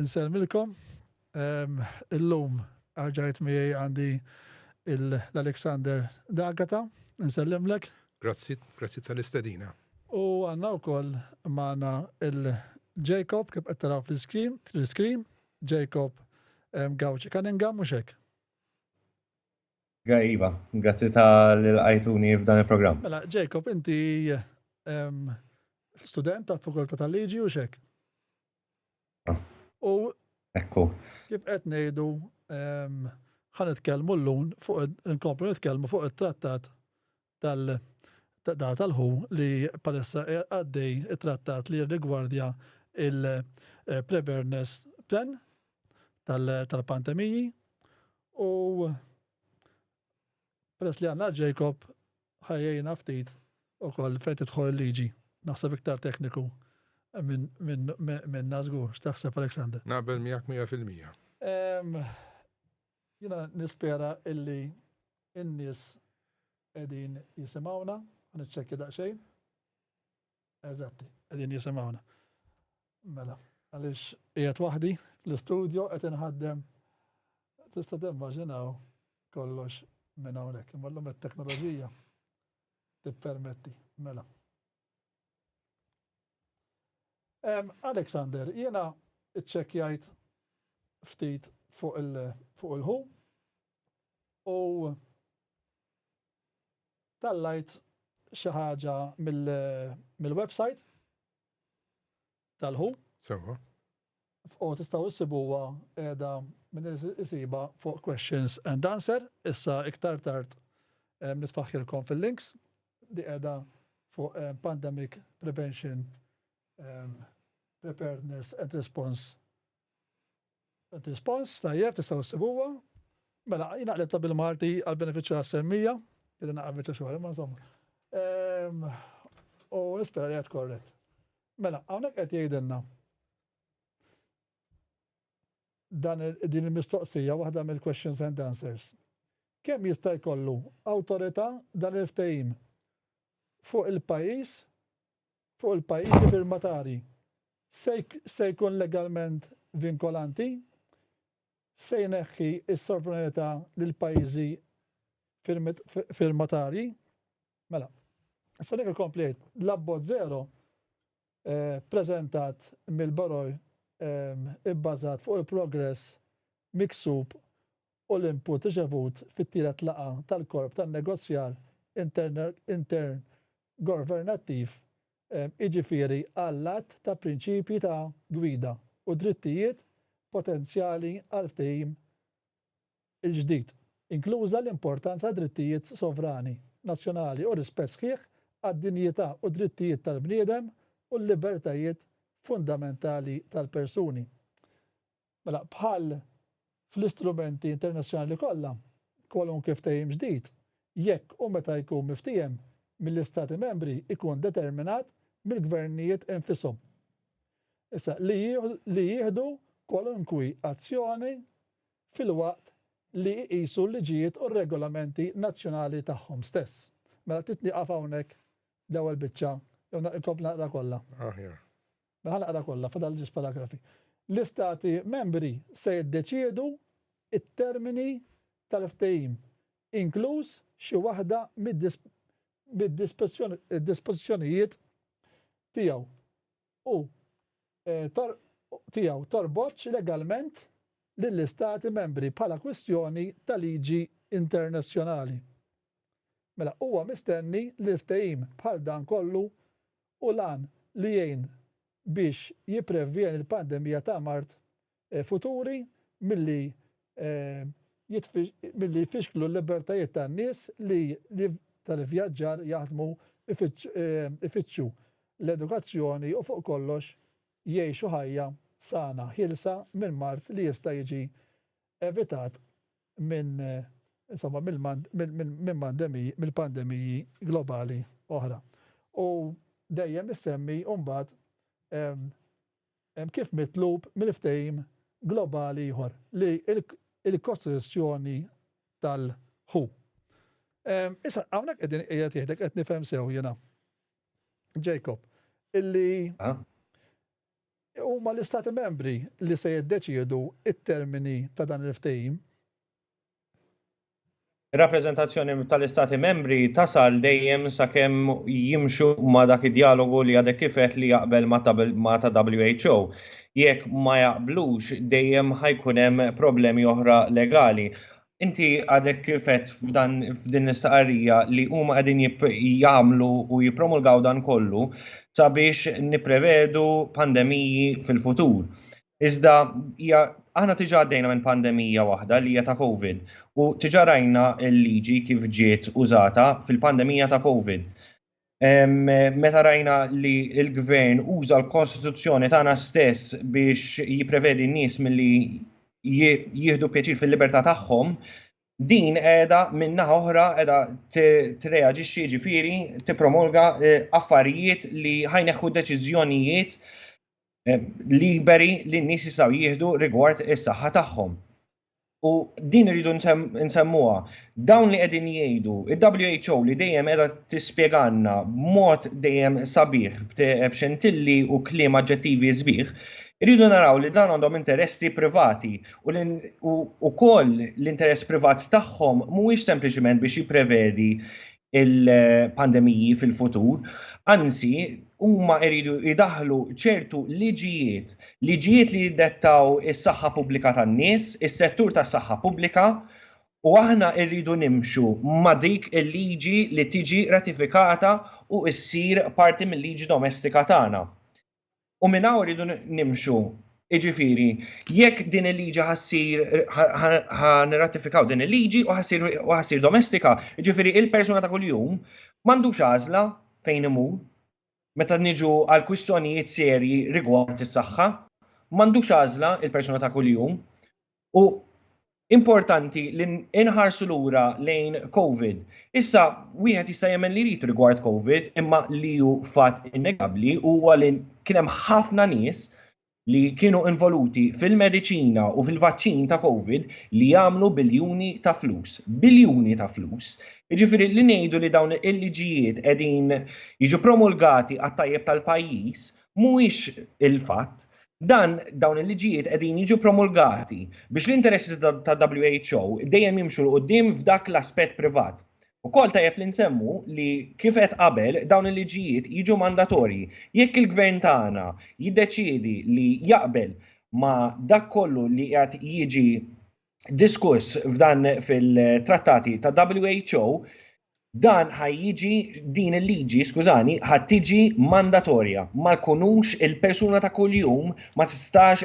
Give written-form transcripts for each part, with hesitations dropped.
Nselmilkom. Illum arġajt miegħi għandi l-Alexander Dagata. Nsellimlek. Grazzi tal-istedina. U għanna wkoll magħna il-Jacob kif qed taraw fl-screen. Jacob Gawċi Cunningham mhux hekk. Iva, grazzi tal-għajtuni f'dan il-programm. Mela, Jacob, inti student tal-Fakultà tal-Liġi u xek. U Ekku. kif qed ngħidu ħan nitkellmu llum nkomplu nitkellmu fuq it-trattat tal-ħu li palissa għaddej it-trattat li rigwardja il-preparedness plan tal-pandemiji u peress li għandna Jacob ħajjejna ftit ukoll fejn tidħol il-liġi. Naħseb iktar tekniku minn nażgur. X'taħseb Alexander? Naqbel miegħek 100%. Jiena nispera illi n-nies qegħdin jisimgħuna, ħaniċċekkja daqsxejn. Eżatti, qegħdin jisimgħuna. Mela, għaliex qiegħed waħdi fl-istudju qed inħaddem tista' timmaġinaw kollox minn hawnhekk. Imma llum it-teknoloġija tippermetti. Mela. Alexander, jiena iċċekkjajt ftit fuq il-ħu u tallajt xi ħaġa mill-website tal-ħu. Sewa. U tistgħu issibuha qiegħda min isiba fuq questions and answer. Issa iktar tard nitfaħħilkom fil-links di qiegħda fuq pandemic prevention preparedness and response. Tajjeb tistgħu issibuha. Mela jiena qlibta bil-Malti għall-benefiċċju għas-semmija, jidher naqabel xi ma insomma. U nispera li qed korrett. Mela hawnhekk qed jgħidilna din il-mistoqsija waħda mill-questions and answers. Kemm jista' jkollu awtorità dan il-ftehim fuq il-pajjiżi firmatari se jkun legalment vinkolanti, se jneħħi s-sovranità lil pajjiżi firmatari. Mela, issa dik il-komplet l-abbozz zero preżentat mill-Baroj ibbażat fuq il-progress miksub u l-input riċevut fit-tielet laqgħa tal-korp tan-negozjar intern governattiv jiġifieri għall-att ta' prinċipji ta' gwida u drittijiet potenzjali għal ftehim il-ġdid, inkluża l-importanza drittijiet sovrani, nazzjonali u rispett sħiħ għad-dinjità u drittijiet tal-bniedem u l-libertajiet fundamentali tal-persuni. Mela bħal fl-istrumenti internazzjonali kollha, kwalunkwe ftehim ġdid, jekk u meta jkun miftiem mill-Istati membri ikun determinat mill-gvernijiet infisom. Issa li jieħdu kwalunkwi azzjoni fil-waqt li jqisu l-liġijiet u r-regolamenti nazzjonali tagħhom stess. Mela titnieqaf hawnhekk l-ewwel biċċa, jew naqilkom naqra kollha. Mela naqra kollha fadal ġis paragrafi. L-Istati membri se jiddeċiedu it-termini tal-ftehim, inkluż xi waħda mid-dispożizzjonijiet tiegħu u tiegħu torbotx legalment lill-Istati membri bħala kwistjoni ta' liġi internazzjonali. Mela huwa mistenni li ftehim bħal dan kollu u lan li jgħin biex jipprevjeni l-pandemija ta' Mart futuri milli jfixklu l-libertajiet tan-nies li tal-vjaġġar jaħdmu ifittxu l-edukazzjoni u fuq kollox jgħixu ħajja sana ħilsa minn Mart li jista' jiġi evitat mill-pandemiji globali oħra. U dejjem issemmi mbagħad kif mitlub mill-ftehim globali ieħor li il-kostituzzjoni tal-ħu. Issa hawnhekk qiegħed jieħdek qed nifhem sew jiena. Jacob, illi huma l-istati membri li se jiddeċiedu it-termini ta' dan il-ftehim. Ir-rappreżentazzjoni tal-Istati membri tasal dejjem sakemm jimxu ma' dak id-dialogu li għadek kifet li jaqbel ma' ta' WHO. Jekk ma jaqblux dejjem ħajkun hemm problemi oħra legali. Inti għadek kifet f'din is-saqarrija li huma qegħdin jagħmlu u jippromulgaw dan kollu sabiex nipprevedu pandemiji fil-futur. Iżda aħna tiġa għaddejna minn pandemija waħda li hija ta' COVID u tiġa rajna l-liġi kif ġiet użata fil-pandemija ta' COVID. Meta rajna li l-gvern uża l-Kostituzzjoni tagħna stess biex jipprevedi n-nies milli jieħdu pjaċir fil-libertà tagħhom, din qiegħda min-naħa oħra qiegħda tirreaġixxi ġifieri tippromulga affarijiet li ħajneħħu deċiżjonijiet liberi li n-nies jistgħu jieħdu rigward is-saħħa tagħhom. U din iridu nsemmuha. Dawn li qegħdin jgħidu, il-WHO li dejjem qiegħda tispjegalna b'mod dejjem sabiħ b'xentilli u kliem aġġettivi sbieħ, iridu naraw li dan għandhom interessi privati u wkoll l-interess privat tagħhom mhuwiex sempliċement biex jipprevedi il-pandemiji fil-futur, anzi huma jridu jidaħlu ċertu liġijiet li jiddettaw is-saħħa pubblika tan-nies, is-settur tas-saħħa pubblika, u aħna rridu nimxu ma' dik il-liġi li tiġi ratifikata u ssir parti mill-liġi domestika tagħna. U minn hawn rridu nimxu. Jiġifieri, jekk din il-liġi ħanirratifikaw din il-liġi u ħassir domestika, jiġifieri il-persuna ta' kuljum m'għandux għażla fejn imur, meta niġu għal kwistjonijiet serji rigward is-saħħa, m'għandux għażla il-persuna ta' kuljum. U importanti li inħarsu lura lejn COVID. Issa wieħed jista' jemmen li jrid rigward COVID, imma li hu fatt innegabbli huwa li kien hemm ħafna nies li kienu involuti fil-mediċina u fil-vaċċin ta' COVID li jagħmlu biljuni ta' flus. Biljuni ta' flus. Jiġifieri li ngħidu li dawn il-liġijiet qegħdin jiġu promulgati għat-tajjeb tal-pajjiż mhuwiex il-fatt. Dawn il-liġijiet qegħdin jiġu promulgati biex l-interessi ta' WHO dejjem jimxu l qudiem f'dak l-aspett privat. Ukoll tajjeb li nsemmu li kif qed qabel dawn il-liġijiet jiġu mandatorji. Jekk il-gvern tagħna jiddeċiedi li jaqbel ma' dak kollu li qed jiġi diskuss f'dan fil-trattati ta' WHO, dan din il-liġi, skużani, tiġi mandatorja. Ma jkunux il-persuna ta' kuljum ma tistax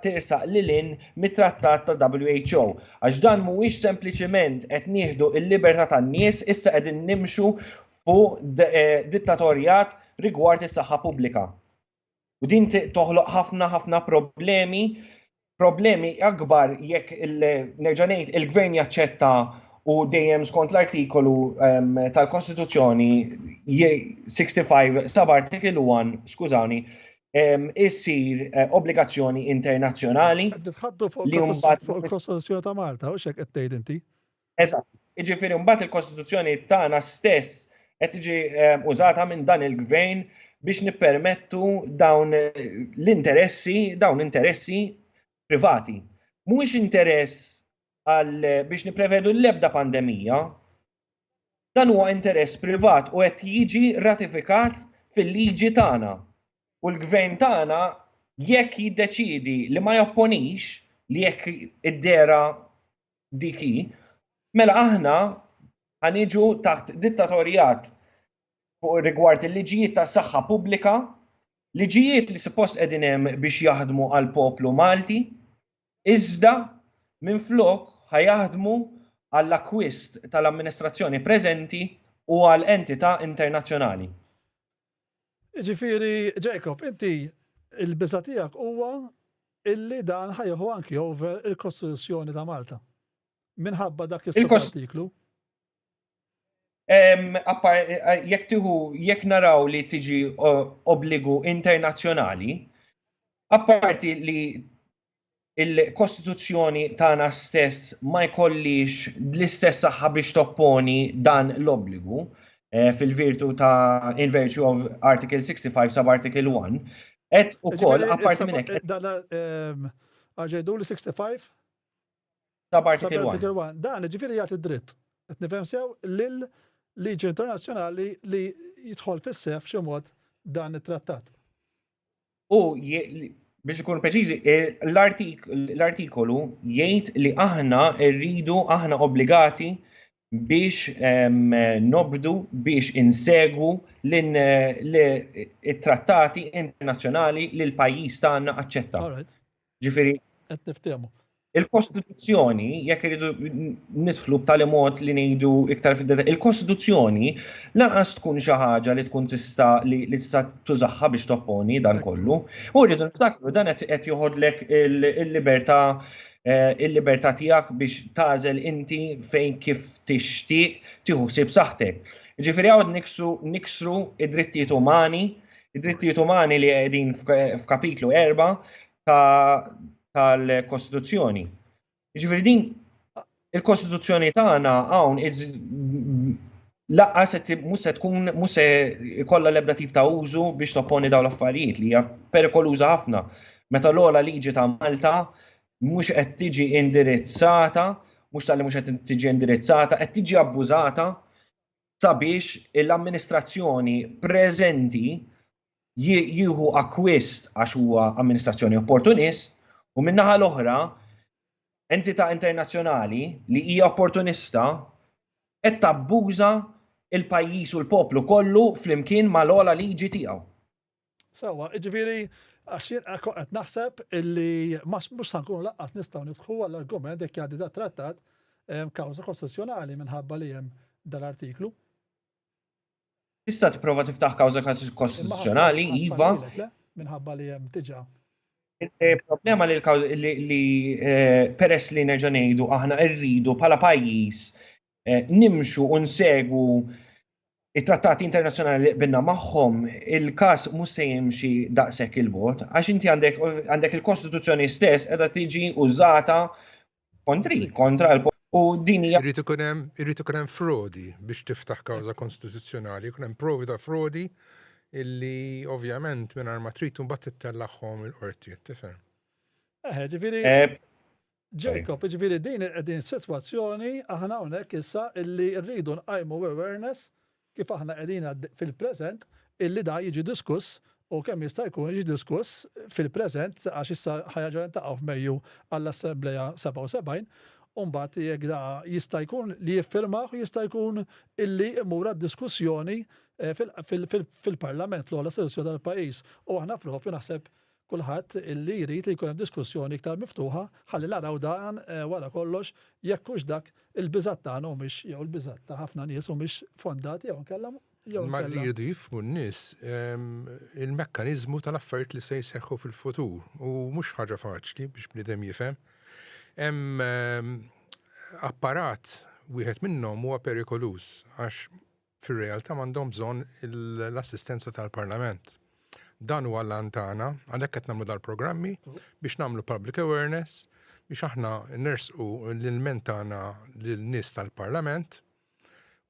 tirsaq lilin mit-trattat ta' WHO. Għax dan mhuwiex sempliċement qed nieħdu l-libertà tan-nies, issa qegħdin nimxu fuq dittatorjat rigward is-saħħa pubblika. U din toħloq ħafna problemi akbar jekk nerġa' ngħid il-gvern jaċċetta u dejjem skont l-artikolu tal-Kostituzzjoni 65 sab-artiklu 1, skużawni, issir obbligazzjoni internazzjonali. Tħaddu fuq il-Kostituzzjoni ta' Malta, u x'hekk qed tgħid inti? Eżatt. Jiġifieri mbagħad il-Kostituzzjoni tagħna stess qed tiġi użata minn dan il-gvern biex nippermettu dawn interessi privati. Mhuwiex interess biex nipprevedu l-ebda pandemija, dan huwa interess privat u qed jiġi ratifikat fil-liġi tagħna. U l-gvern tagħna jekk jiddeċiedi li ma jopponix li jekk id-dera diki, mela aħna ħaniġu taħt dittatorjat rigward il-liġijiet tas-saħħa pubblika, liġijiet li suppost qegħdin hemm biex jaħdmu għall poplu Malti, iżda minflok ħajaħdmu għall-akkwist tal-amministrazzjoni preżenti u għall entità internazzjonali. Ġifieri, Jacob, inti il-biża' tiegħek huwa illi dan ħajħu anki over il-Kostituzzjoni ta' Malta. Minħabba dak is-artiklu. Jekk naraw li tiġi obbligu internazzjonali, apparti li il-Kostituzzjoni tagħna stess ma jkollix l-istess saħħa biex topponi dan l-obbligu fil-virtu ta' in virtue of Article 65 sub Article 1, qed ukoll apparti minn hekk Dan RJW 65 ta' Article 1. Article 1. Dan ġifieri jagħti dritt. Qed nifhem sew lill-liġi internazzjonali li jidħol fis-seħħ b'xi mod dan it-trattat. U biex ikun preċiżi, l-artikolu jgħid li aħna obbligati biex nobdu biex insegwu l-trattati internazzjonali li l-pajjiż tagħna aċċetta. Ġifieri qed niftehmu. Il-Kostituzzjoni, jekk iridu nidħlu b'tali mod li ngħidu iktar fid-detall, il-Kostituzzjoni lanqas tkun xi ħaġa li tkun tista' li tista' tużaħħa biex topponi dan kollu. U rridu niftakru dan qed joħodlek il-libertà tiegħek biex tagħżel inti fejn kif tixtieq tieħu ħsieb saħħtek. Ġifieri hawn niksru id-drittijiet umani li qegħdin f'kapitlu 4 tal-Kostituzzjoni. Ġifieri din il-Kostituzzjoni tagħna hawn laqqas mhux se jkollha l-ebda tip ta' użu biex topponi dawn l-affarijiet li hija perikoluża ħafna. Meta l-ogħla liġi ta' Malta mhux qed tiġi indirizzata, mhux tal-li mhux qed tiġi indirizzata, qed tiġi abbużata sabiex l-amministrazzjoni preżenti jieħu akwist għax huwa amministrazzjoni opportunist. U min-naħa l-oħra, entità internazzjonali li hija opportunista qed tabbuża il-pajjiż u l-poplu kollu flimkien mal-ogħla liġi tiegħu. Sewwa, jiġifieri għax qed naħseb illi mhux se nkunu laqqas nistgħu niftħu għall-argument jekk jgħaddi dat trattat kawża kostituzzjonali minħabba li hemm dal-artiklu. Tista' tipprova tiftaħ kawża kostituzzjonali, iva. Minħabba li hemm diġà. Il-problema li peress li nerġa' ngħidu aħna rridu bħala pajjiż nimxu u nsegwu it-trattati internazzjonali li qbilna magħhom, il-każ mhux se jimxi daqshekk il-bogħod għax inti għandek il-Kostituzzjoni stess qiegħda tiġi użata kontra l-poplu u din hija Irrid ikun hemm frodi biex tiftaħ kawża konstituzzjonali, ikun hemm provi ta' frodi illi ovvjament mingħajr ma trid imbagħad tittellaħħom il-qorti, tifhem. Ġifieri Jacob, ġifieri din qegħdin f'sitwazzjoni aħna hawnhekk issa illi rridu nqajmu awareness kif aħna qegħdin fil-preżent illi da jiġi diskuss u kemm jista' jkun jiġi diskuss fil-preżent għax issa ħajġa ntaqgħu f'Mejju għall-Assembleja 77 u mbagħad jekk da jista' jkun li jiffirmaw jista' jkun illi imur għad-diskussjoni fil-Parlament fl-ogħla istituzzjoni tal-pajjiż. U aħna propju naħseb kulħadd illi jrid jkun hemm diskussjoni iktar miftuħa ħalli naraw dan wara kollox jekk hux dak il-biżatt tagħna mhumiex jew il-biżatt ta' ħafna nies mhumiex fondati jew inkella ma li jridu jifhmu n-nies il-mekkaniżmu tal-affarijiet li se jseħħu fil-futur u mhux ħaġa faċli biex bniedem jifhem. Hemm apparat wieħed minnhom huwa perikoluż għax fir-realtà m'għandhom bżonn l-assistenza tal-Parlament. Dan huwa l-għan tagħna, għalhekk qed nagħmlu dal-programmi biex nagħmlu public awareness, biex aħna nersqu l-ilment tagħna lin-nies tal-Parlament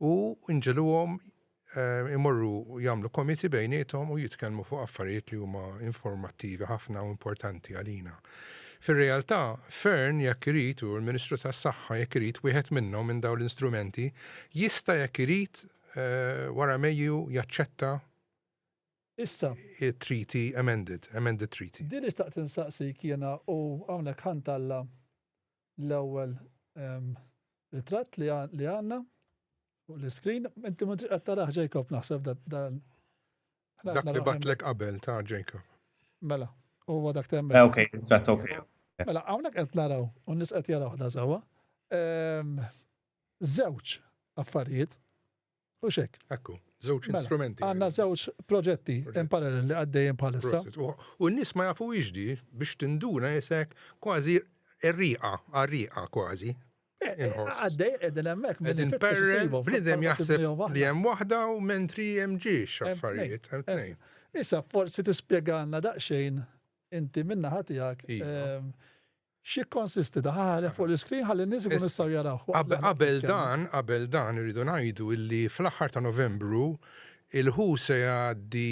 u nġeluhom imorru jagħmlu komiti bejniethom u jitkellmu fuq affarijiet li huma informattivi ħafna u importanti għalina. Fir-realtà, Fern jekk irid u l-Ministru tas-Saħħa jekk irid wieħed minnhom minn dawn l-istrumenti jista' jekk irid wara Mejju jaċċetta issa treaty amended treaty. Din ixtaqt insaqsik jiena u hawnhekk ħantalla l-ewwel ritratt li għandna fuq l-iskrin, inti ma qed taraħ Jacob naħseb dan. Dak li batlek qabel ta' Jacob. Mela, huwa dak temmek. Okej, ritratt okej. Mela, hawnhekk qed naraw u nies qed jaraw ħda sewwa. Żewġ affarijiet u xek. Ekku, żewġ instrumenti. Għandna żewġ proġetti in parallel li għaddejjin bħalissa. U n-nies ma jafu iġdi biex tinduna jisek kważi għarriqa kważi. Għaddej edin emmek. Edin perrel, bridem jaħseb li hemm waħda u mentri hemm ġiex affarijiet. Issa, forsi tispjegana daqsxejn inti minna ħatijak xie konsisti daħħalja fuq l-iskrin ħalli n-nies ikun nistgħu jaraw. Qabel dan irridu ngħidu illi fl-aħħar ta' Novembru il-ħu se jgħaddi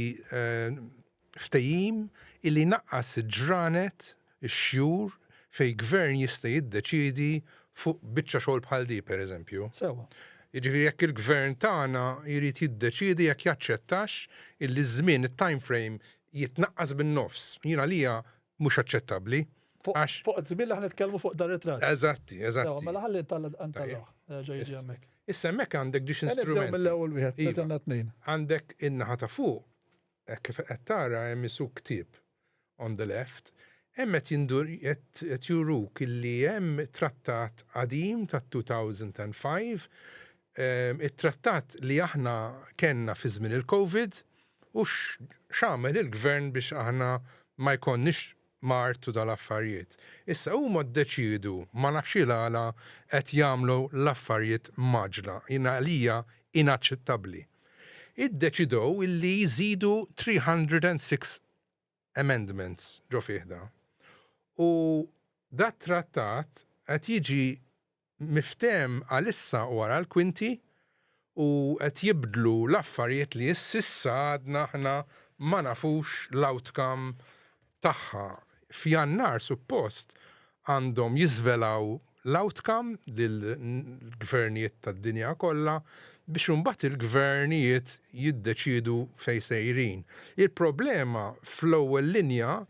ftehim illi naqqas ġranet ix-xjur fej gvern jista' jiddeċiedi fuq biċċa xogħol bħal di pereżempju. Sewa. Jiġifieri jekk il-gvern tagħna jrid jiddeċiedi jekk jaċċettax illi żmien it-time frame jitnaqqas bin-nofs. Jiena lija mhux aċċettabbli. Fuq żmien li nitkellmu fuq dar it-rat. Eżatti. Mela ħalli ntallaħ. Ġej hemmhekk. Issa hemmhekk għandek ix Nibdew instrument. mill-ewwel wieħed, meta tnejn. Għandek in-naħa ta' fuq, kif qed tara hemm isu ktieb on the left, hemm qed jindur qed juruk illi hemm trattat qadim tat-2005, it-trattat li aħna kenna fi żmien il-COVID u x'għamel il-gvern biex aħna ma jkollniex martu dal-affarijiet. Issa huma ddeċiedu ma nafx għala qed jagħmlu l-affarijiet maġla, għalija inaċċettabbli. Iddeċidew illi jżidu 306 amendments ġo fieħda. U dat trattat qed jiġi miftem għalissa wara l-kwinti u qed jibdlu l-affarijiet li issa għadna aħna ma nafux l-outcome tagħha. F'Jannar suppost għandhom jiżvelaw l-outcome lill-gvernijiet tad-dinja kollha biex imbagħad il-gvernijiet jiddeċiedu fejn sejrin. Il-problema fl-ewwel linja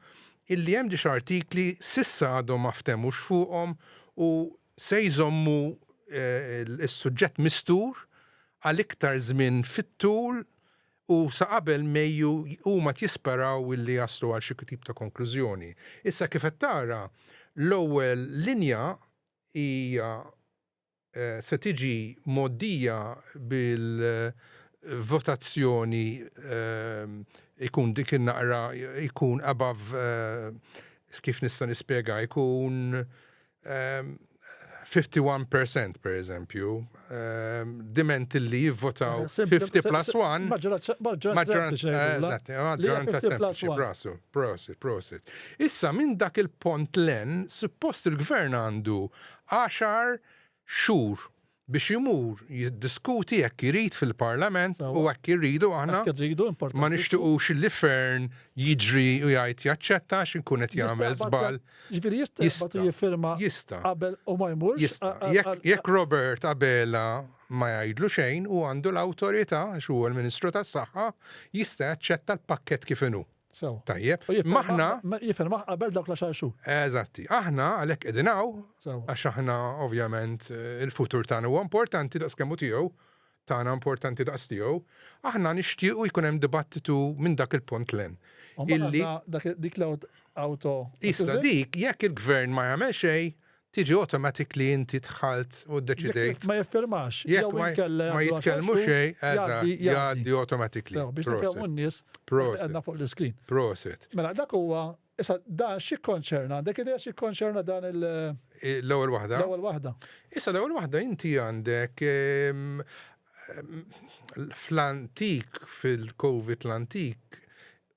illi hemm ġiex artikli sissa għadhom ma ftemux fuqhom u se jżommu is-suġġett mistur għal iktar żmien fit-tul u sa qabel Mejju huma jisperaw illi jaslu għal xi tip ta' konklużjoni. Issa kif qed tara l-ewwel linja hija se tiġi moddija bil-votazzjoni ikun dik in-naqra ikun above kif nista' nispjega jkun 51% per eżempju, diment li jivvotaw 50+1, maġġoranza sempliċi, prosit. Issa minn dak il-pont len, suppost il-gvern għandu 10 xhur biex jimur jiddiskuti jekk irid fil-Parlament u jekk irridu aħna ma nixtiequx li fern jiġri u jgħid jaċċetta x'inkun qed jagħmel żball. Ġifieri jista' jiffirma qabel u ma jmurx. Jista' jekk Robert Abela ma jgħidlu xejn u għandu l-awtorità għax huwa l-Ministru tas-Saħħa jista' jaċċetta l-pakkett kif inhu. Tajjeb, maħna jifirma qabel dawk l-10 xhur. Eżatti, aħna għalhekk qegħdinaw għax aħna ovvjament il-futur tagħna huwa importanti daqs kemm tiegħu, tagħna importanti daqs tiegħu, aħna nixtiequ jkun hemm dibattitu minn dak il-punt len. Illi dik l-auto. Issa dik jekk il-gvern ma jagħmel xejn, tiġi automatically inti tħalt u ddeċidejt. Ma jiffirmax. Jekk ma jitkellmu xejn, jgħaddi automatically. Biex nifhmu n-nies għedna fuq l-iskrin. Proset. Mela dak huwa issa dan xi konċerna, dak idea xi konċerna dan l-ewwel waħda. L-ewwel waħda. Issa l-ewwel waħda inti għandek fl-antik fil-COVID l-antik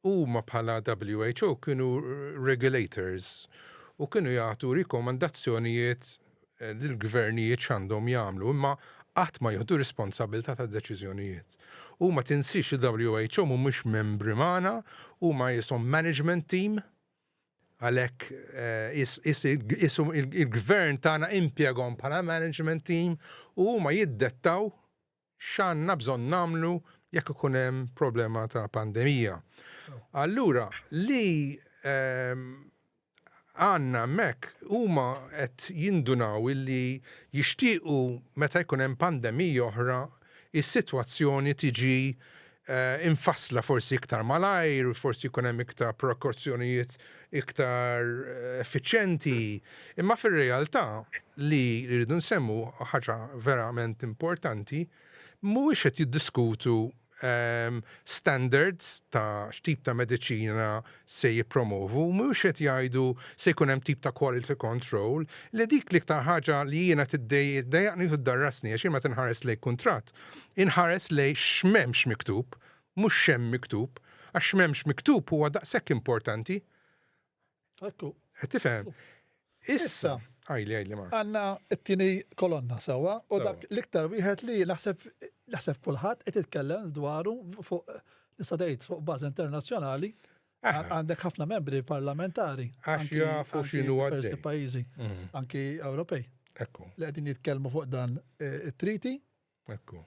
huma bħala WHO kienu regulators. U kienu jagħtu rikomandazzjonijiet lill-gvernijiet x'għandhom jagħmlu, imma qatt ma jieħdu responsabilità tad-deċiżjonijiet. U ma tinsix il-WHO mhumiex membri magħna, huma jisom management team, għalhekk il-gvern tagħna impjegahom bħala management team u huma jiddettaw x'għandna bżonn nagħmlu jekk ikun hemm problema ta' pandemija. Allura li għanna mek huma qed jindunaw illi jixtiequ meta jkun hemm pandemija oħra is-sitwazzjoni tiġi infassla forsi iktar malajr, forsi jkun hemm iktar prekozzjonijiet iktar effiċjenti. Imma fir-realtà li rridu nsemmu ħaġa verament importanti mhuwiex qed jiddiskutu standards ta' x'tip ta' mediċina se jippromovu, mhux qed jgħidu se jkun hemm tip ta' quality control, li dik l-iktar ħaġa li jiena tiddejjaqni u tdarrasni għax ma tinħares lej kuntratt. Inħares lej x'memx miktub, mhux xemm miktub, għax x'memx miktub huwa daqshekk importanti. Ekku. Qed tifhem. Issa għajli ma. Għandna t-tieni kolonna sewwa u dak l-iktar wieħed li naħseb kulħadd qed jitkellem dwaru fuq nista' ngħid fuq bażi internazzjonali Għandek ħafna membri parlamentari. Għax jafu x'inhu diversi għaddej. pajjiżi, anki Ewropej, Ekku, li qegħdin jitkellmu fuq dan it-triti ekku.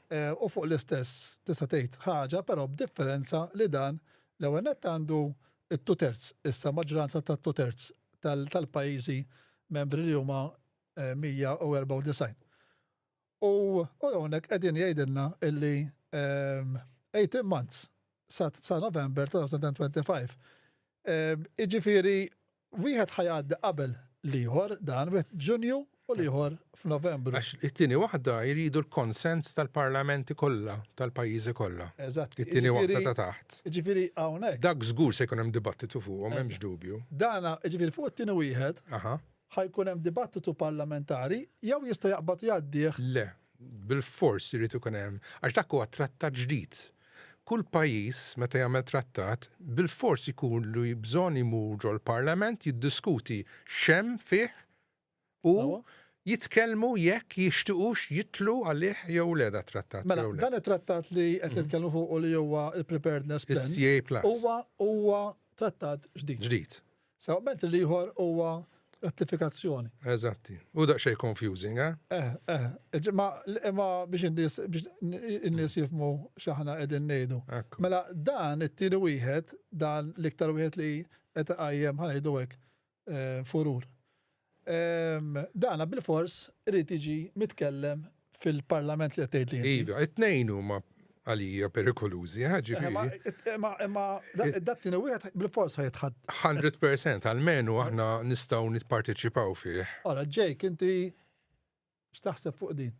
u fuq l-istess tista' tgħid ħaġa, però b'differenza li dan l-ewwel nett għandu it-2/3, issa maġġoranza tat-2/3 tal-pajjiżi membri li huma 194. U hawnhekk qegħdin jgħidilna illi 18 months sa November 2025. Iġifieri wieħed ħajgħaddi qabel l-ieħor dan wieħed f'Ġunju u l-ieħor f'Novembru. Għax it-tieni waħda jridu l-konsens tal-parlamenti kollha, tal-pajjiżi kollha. Eżatt. It-tieni waħda ta' taħt. Iġifieri hawnhekk. Dak żgur se jkun hemm dibattitu fuqhom, m'hemmx dubju. Dana iġifieri fuq it-tieni wieħed Aha. ħajkun hemm dibattitu parlamentari jew jista' jaqbad jgħaddih. Le, bil-fors jrid ikun hemm għax dak huwa trattat ġdid. Kull pajjiż meta jagħmel trattat bil-fors ikollu bżonn imur ġol-Parlament jiddiskuti x'hemm fih u jitkellmu jekk jixtiequx jitlu għalih jew le da trattat. Mela, dan it-trattat li qed nitkellmu fuq li huwa il-Preparedness Plan Is-CA Plus. huwa trattat ġdid. Ġdid. Sewment l-ieħor huwa ratifikazzjoni. Eżatti. U daqsxejn confusing, Ma biex in-nies jifhmu x'aħna qegħdin ngħidu. Ekku. Mela dan it-tieni wieħed, dan l-iktar wieħed li qed iqajjem ħanejdu hekk furur. Dana bil-fors irid jiġi mitkellem fil-Parlament li qed tgħid li. Iva, it-tnejn huma għalija perikolużi, ġifieri. Imma dat-tieni wieħed bil-fors ħajtħadd. 100% għalmenu aħna nistgħu nipparteċipaw fih. Ora, Jake, inti x'taħseb fuq din?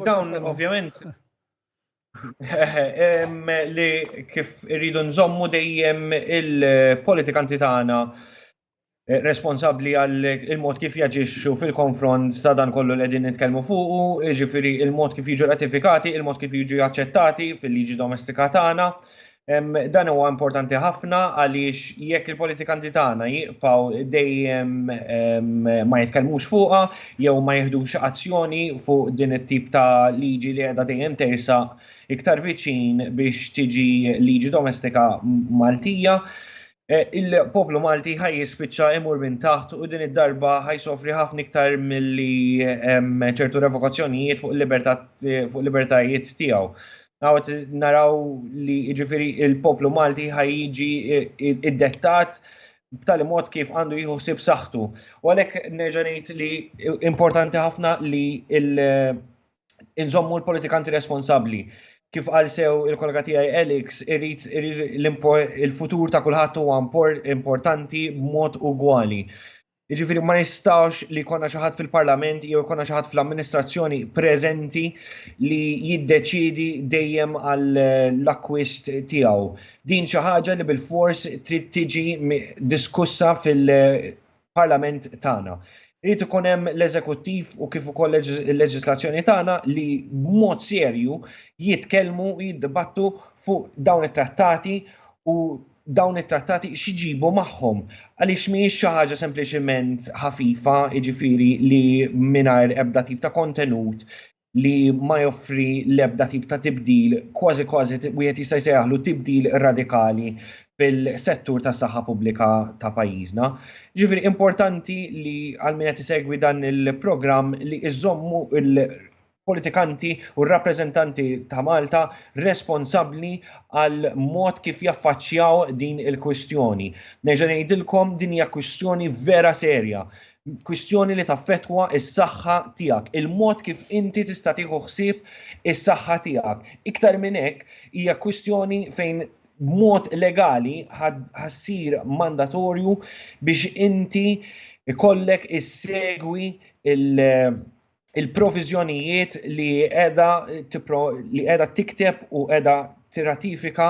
Dawn ovvjament li kif iridu nżommu dejjem il-politikanti tagħna responsabbli għal il-mod kif jaġixxu fil-konfront ta' dan kollu li qegħdin nitkellmu fuqu, jiġifieri il-mod kif jiġu ratifikati, il-mod kif jiġu aċċettati fil-liġi domestika tagħna. Dan huwa importanti ħafna għaliex jekk il-politikanti tagħna jibqgħu dejjem ma jitkellmux fuqha jew ma jieħdux azzjoni fuq din it-tip ta' liġi li qiegħda dejjem tersaq iktar viċin biex tiġi liġi domestika Maltija, il-poplu Malti ħaj jispiċċa imur minn taħt u din id-darba ħaj sofri ħafna iktar milli ċertu revokazzjonijiet fuq il-libertajiet tiegħu. Għawet naraw li ġifiri il-poplu Malti ħaj jiġi id-dettat b'tali mod kif għandu jieħu ħsieb saħħtu. U għalhekk nerġa' ngħid li importanti ħafna li inżommu l-politikanti responsabbli. Kif qal sew il-kollega tiegħi Alex, irid il-futur ta' kulħadd huwa importanti b'mod ugwali. Jiġifieri ma nistax li jkollna xi ħadd fil-Parlament jew jkollna xi ħadd fl-amministrazzjoni preżenti li jiddeċiedi dejjem għal l-akkwist tiegħu. Din xi ħaġa li bil-fors trid tiġi diskussa fil-Parlament tagħna. Irid ikun hemm l-eżekuttiv u kif ukoll il-leġislazzjoni tagħna li b'mod serju jitkellmu u jiddibattu fuq dawn it-trattati u dawn it-trattati x'jiġibu magħhom. Għaliex mhijiex xi ħaġa sempliċement ħafifa, jiġifieri li mingħajr ebda tip ta' kontenut li ma joffri l-ebda tip ta' tibdil, kważi wieħed jista' jsejjaħlu tibdil radikali fil-settur tas saħħa pubblika ta' pajjiżna. Ġifieri importanti li għal min qed isegwi dan il-programm li iżommu il-politikanti u r-rappreżentanti ta' Malta responsabbli għal mod kif jaffaċċjaw din il-kwistjoni. Nerġa' ngħidilkom din hija kwistjoni vera serja. Kwistjoni li taffettwa is-saħħa tiegħek, il-mod kif inti tista' tieħu ħsieb is-saħħa tiegħek. Iktar minn hekk hija kwistjoni fejn b'mod legali ħassir mandatorju biex inti ikollek issegwi il-proviżjonijiet li qiegħda tikteb u qiegħda tirratifika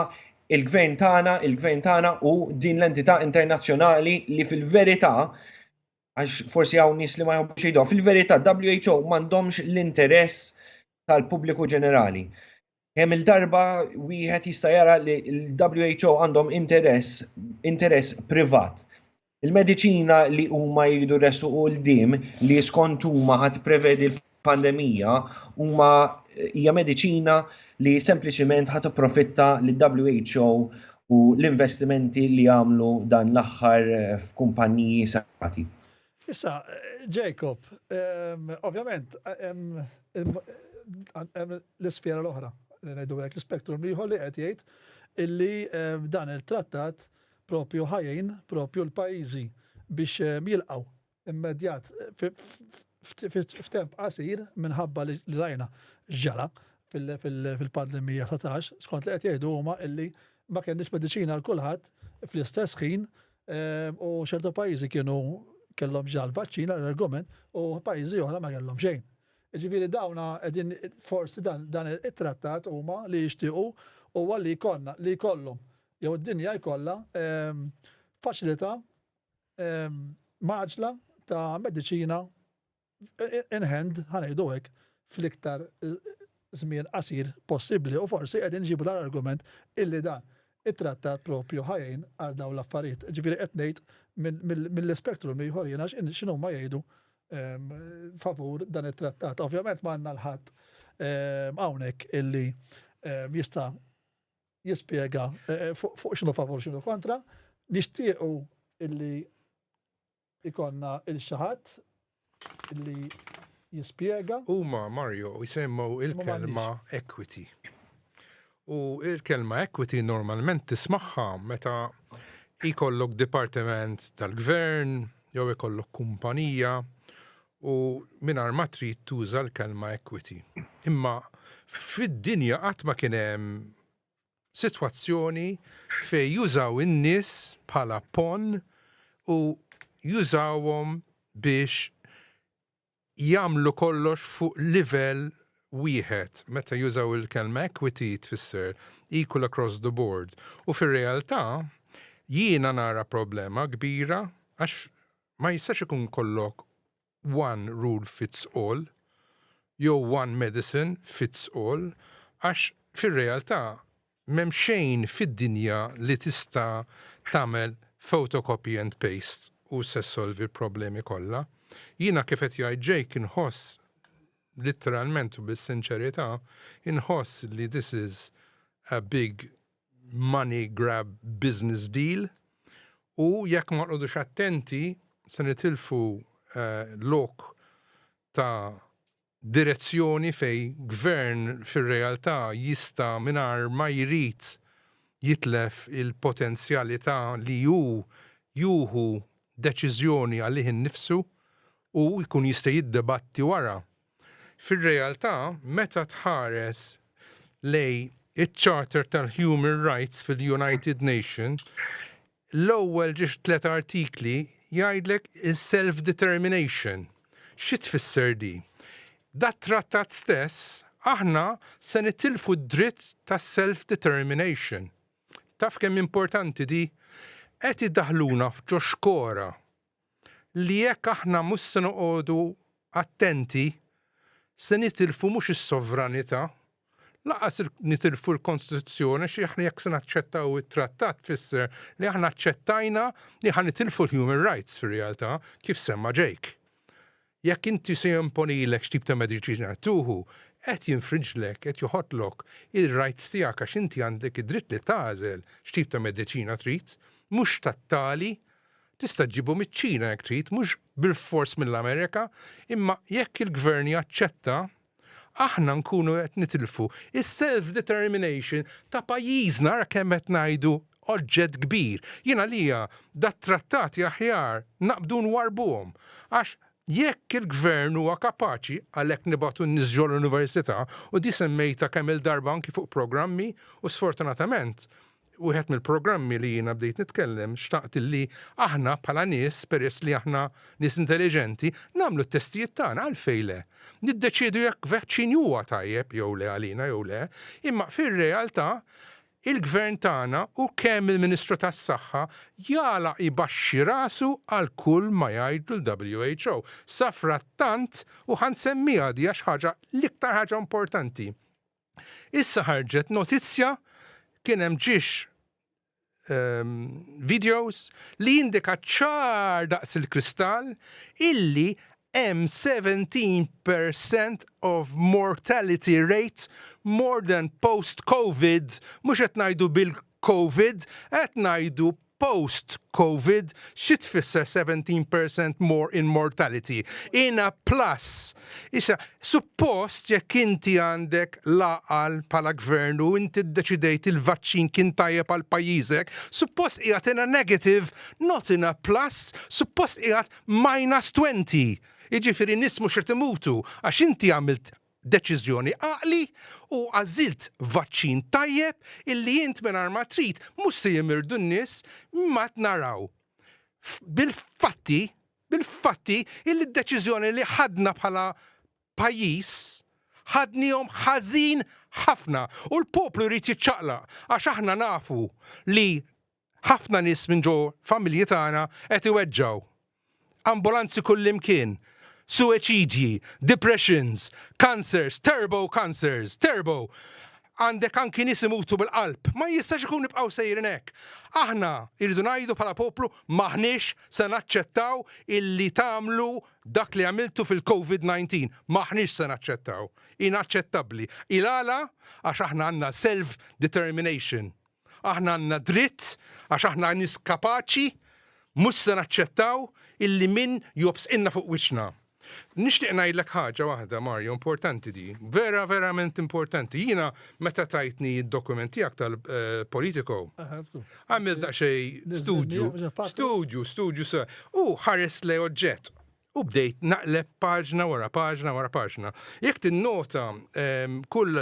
il-gvern tagħna u din l-entità internazzjonali li fil-verità għax forsi hawn nies li ma jħobbux jgħidu, fil-verità WHO m'għandhomx l-interess tal-pubbliku ġenerali. Hemm il-darba wieħed jista' jara li l-WHO għandhom interess privat. Il-mediċina li huma jridu ressu quddiem li skont huma ħadd prevedi l-pandemija hija mediċina li sempliċement ħadd profitta lil WHO l-investimenti li għamlu dan l-aħħar f'kumpaniji sati. Issa, Jacob, ovvjament, l-sfera l-oħra, ngħidu hekk l-spektrum liħor li qed jgħid illi dan il-trattat propju ħajjin propju l-pajjiżi biex jilqgħu immedjat f'temp qasir minħabba li rajna ġara fil-pandemija 19, skont li qed jgħidu huma illi ma kienx mediċina l kulħadd fl-istess ħin u ċertu pajjiżi kellhom ġal vaċċin l-argument u pajjiżi oħra ma kellhom xejn. Ġifieri dawna qegħdin forsi dan it-trattat huma li jixtiequ huwa li jkollhom jew id-dinja jkollha faċilità maġla ta' mediċina in hand ħanejdu hekk fl-iktar żmien qasir possibbli u forsi qegħdin ġibu dan argument illi dan it-trattat propju ħajjin għal dawn l-affarijiet. Ġifieri qed ngħid mill-spektrum li ieħor jiena x'inhu ma jgħidu favur dan it-trattat. Ovvjament m'għandna l-ħadd hawnhekk illi jista' jispjega fuq x'inhu favur x'inhu kontra. Nixtiequ illi ikonna il-xi ħadd illi jispjega. Huma Mario jsemmu il-kelma equity. U il-kelma equity normalment tismaħħa meta ikollok dipartiment tal-gvern jew ikollok kumpanija u mingħajr ma trid tuża l-kelma equity. Imma fid-dinja qatt ma kien hemm sitwazzjoni fejn jużaw in-nies bħala pon u jużawhom biex jagħmlu kollox fuq livell wieħed meta jużaw il-kelma equity tfisser equal across the board. U fir-realtà jiena nara problema kbira għax ma jistax ikun kollok one rule fits all jew one medicine fits all għax fir-realtà m'hemm xejn fid-dinja li tista' tagħmel photocopy and paste u se solvi l-problemi kollha. Jiena kif qed jgħid Jake inħoss literalment u bis-sinċerità inħoss li this is a big money grab business deal u jekk ma nqogħdux attenti se nitilfu lok ta' direzzjoni fej gvern fir-realtà jista' mingħajr ma jrid jitlef il-potenzjalità li juhu deċiżjoni għalih innifsu u jkun jista' jiddebatti wara. Fir-realtà, meta tħares lej iċ-Charter tal-Human Rights fil-United Nations, l-ewwel ġiex 3 artikli jgħidlek is-self-determination. Xi tfisser di? Dat trattat stess aħna se nitilfu d-dritt tas self-determination. Taf kemm importanti di? Qed iddaħluna f'ġoxkora li jekk aħna mhux se noqogħdu attenti se nitilfu mhux is-sovranità, laqas nitilfu l-Kostituzzjoni xi aħna jekk se naċċettaw it-trattat fisser li aħna aċċettajna li ħa nitilfu l-human rights fir-realtà kif semma Jake. Jekk inti se jimponilek x'tip ta' mediċina tuħu, qed jinfrinġlek, qed joħodlok il-rights tiegħek għax inti għandek id-dritt li tagħżel x'tip ta' mediċina trid, mhux tat-tali tista' ġibu miċ-Ċina jekk trid, mhux bil-fors mill-Amerika, imma jekk il-gvern jaċċetta, aħna nkunu qed nitilfu is-self-determination ta' pajjiżna ara kemm qed ngħidu oġġett kbir. Jiena lija dat trattati aħjar naqbdu nwarbuhom għax jekk il-gvern huwa kapaċi għalhekk nibgħatu n-nies ġol l-università u di semmejta kemm il-darba anki fuq programmi u sfortunatament wieħed mill-programmi li jiena bdejt nitkellem xtaqt li aħna bħala nies peress li aħna nies intelligenti nagħmlu t-testijiet tagħna għalfejn le. Niddeċiedu jekk vaċċin huwa tajjeb jew le għalina jew le, imma fir-realtà il-gvern tagħna u kemm il-Ministru tas-Saħħa jala ibaxxi rasu għal kull ma jgħidu l-WHO. Sa frattant u ħansemmiha di għax ħaġa l-iktar ħaġa importanti. Issa ħarġet notizja kien hemm ġiex videos li jindika ċar daqs il-kristall illi hemm 17% of mortality rate more than post-COVID, mhux qed ngħidu COVID, qed ngħidu post-COVID xi tfisser 17% more in mortality. Ina plus. Issa, suppost jekk inti għandek laqal pala gvern u inti ddeċidejt il-vaċċin kien tajjeb għal pajjiżek, suppost qiegħed in a negative, not in a plus, suppost qiegħed -20. Jiġifieri nies mhux qed imutu għax inti għamilt deċiżjoni għaqli u għażilt vaċċin tajjeb illi int mingħajr ma trid mhux se jimirdu n-nies imma naraw. Bil-fatti illi d-deċiżjoni li ħadna bħala pajjiż ħadnihom ħażin ħafna u l-poplu jrid jiċċaqlaq għax aħna nafu li ħafna nies minn ġo familji tagħna qed iweġġaw. Ambulanzi kullimkien. Suicidji, depressions, cancers, turbo cancers, turbo. Għandek anki nies imutu bil-qalb. Ma jistax ikun nibqgħu sejrin hekk. Aħna irridu ngħidu bħala poplu maħniex se naċċettaw illi tagħmlu dak li għamiltu fil-COVID-19. Maħniex se naċċettaw. Inaċċettabbli. Il-għala għax aħna għandna self-determination. Aħna għandna dritt għax aħna nies kapaċi mhux se naċċettaw illi min jobsqinna fuq wiċċna. Nixtieq ngħidlek ħaġa waħda, Mario, importanti di. Verament importanti. Jiena meta tajtni d-dokument tiegħek tal-Politico, għamil daqsxejn studju sa. U ħares li oġġett. U bdejt naqleb paġna wara paġna wara paġna. Jekk tinnota kull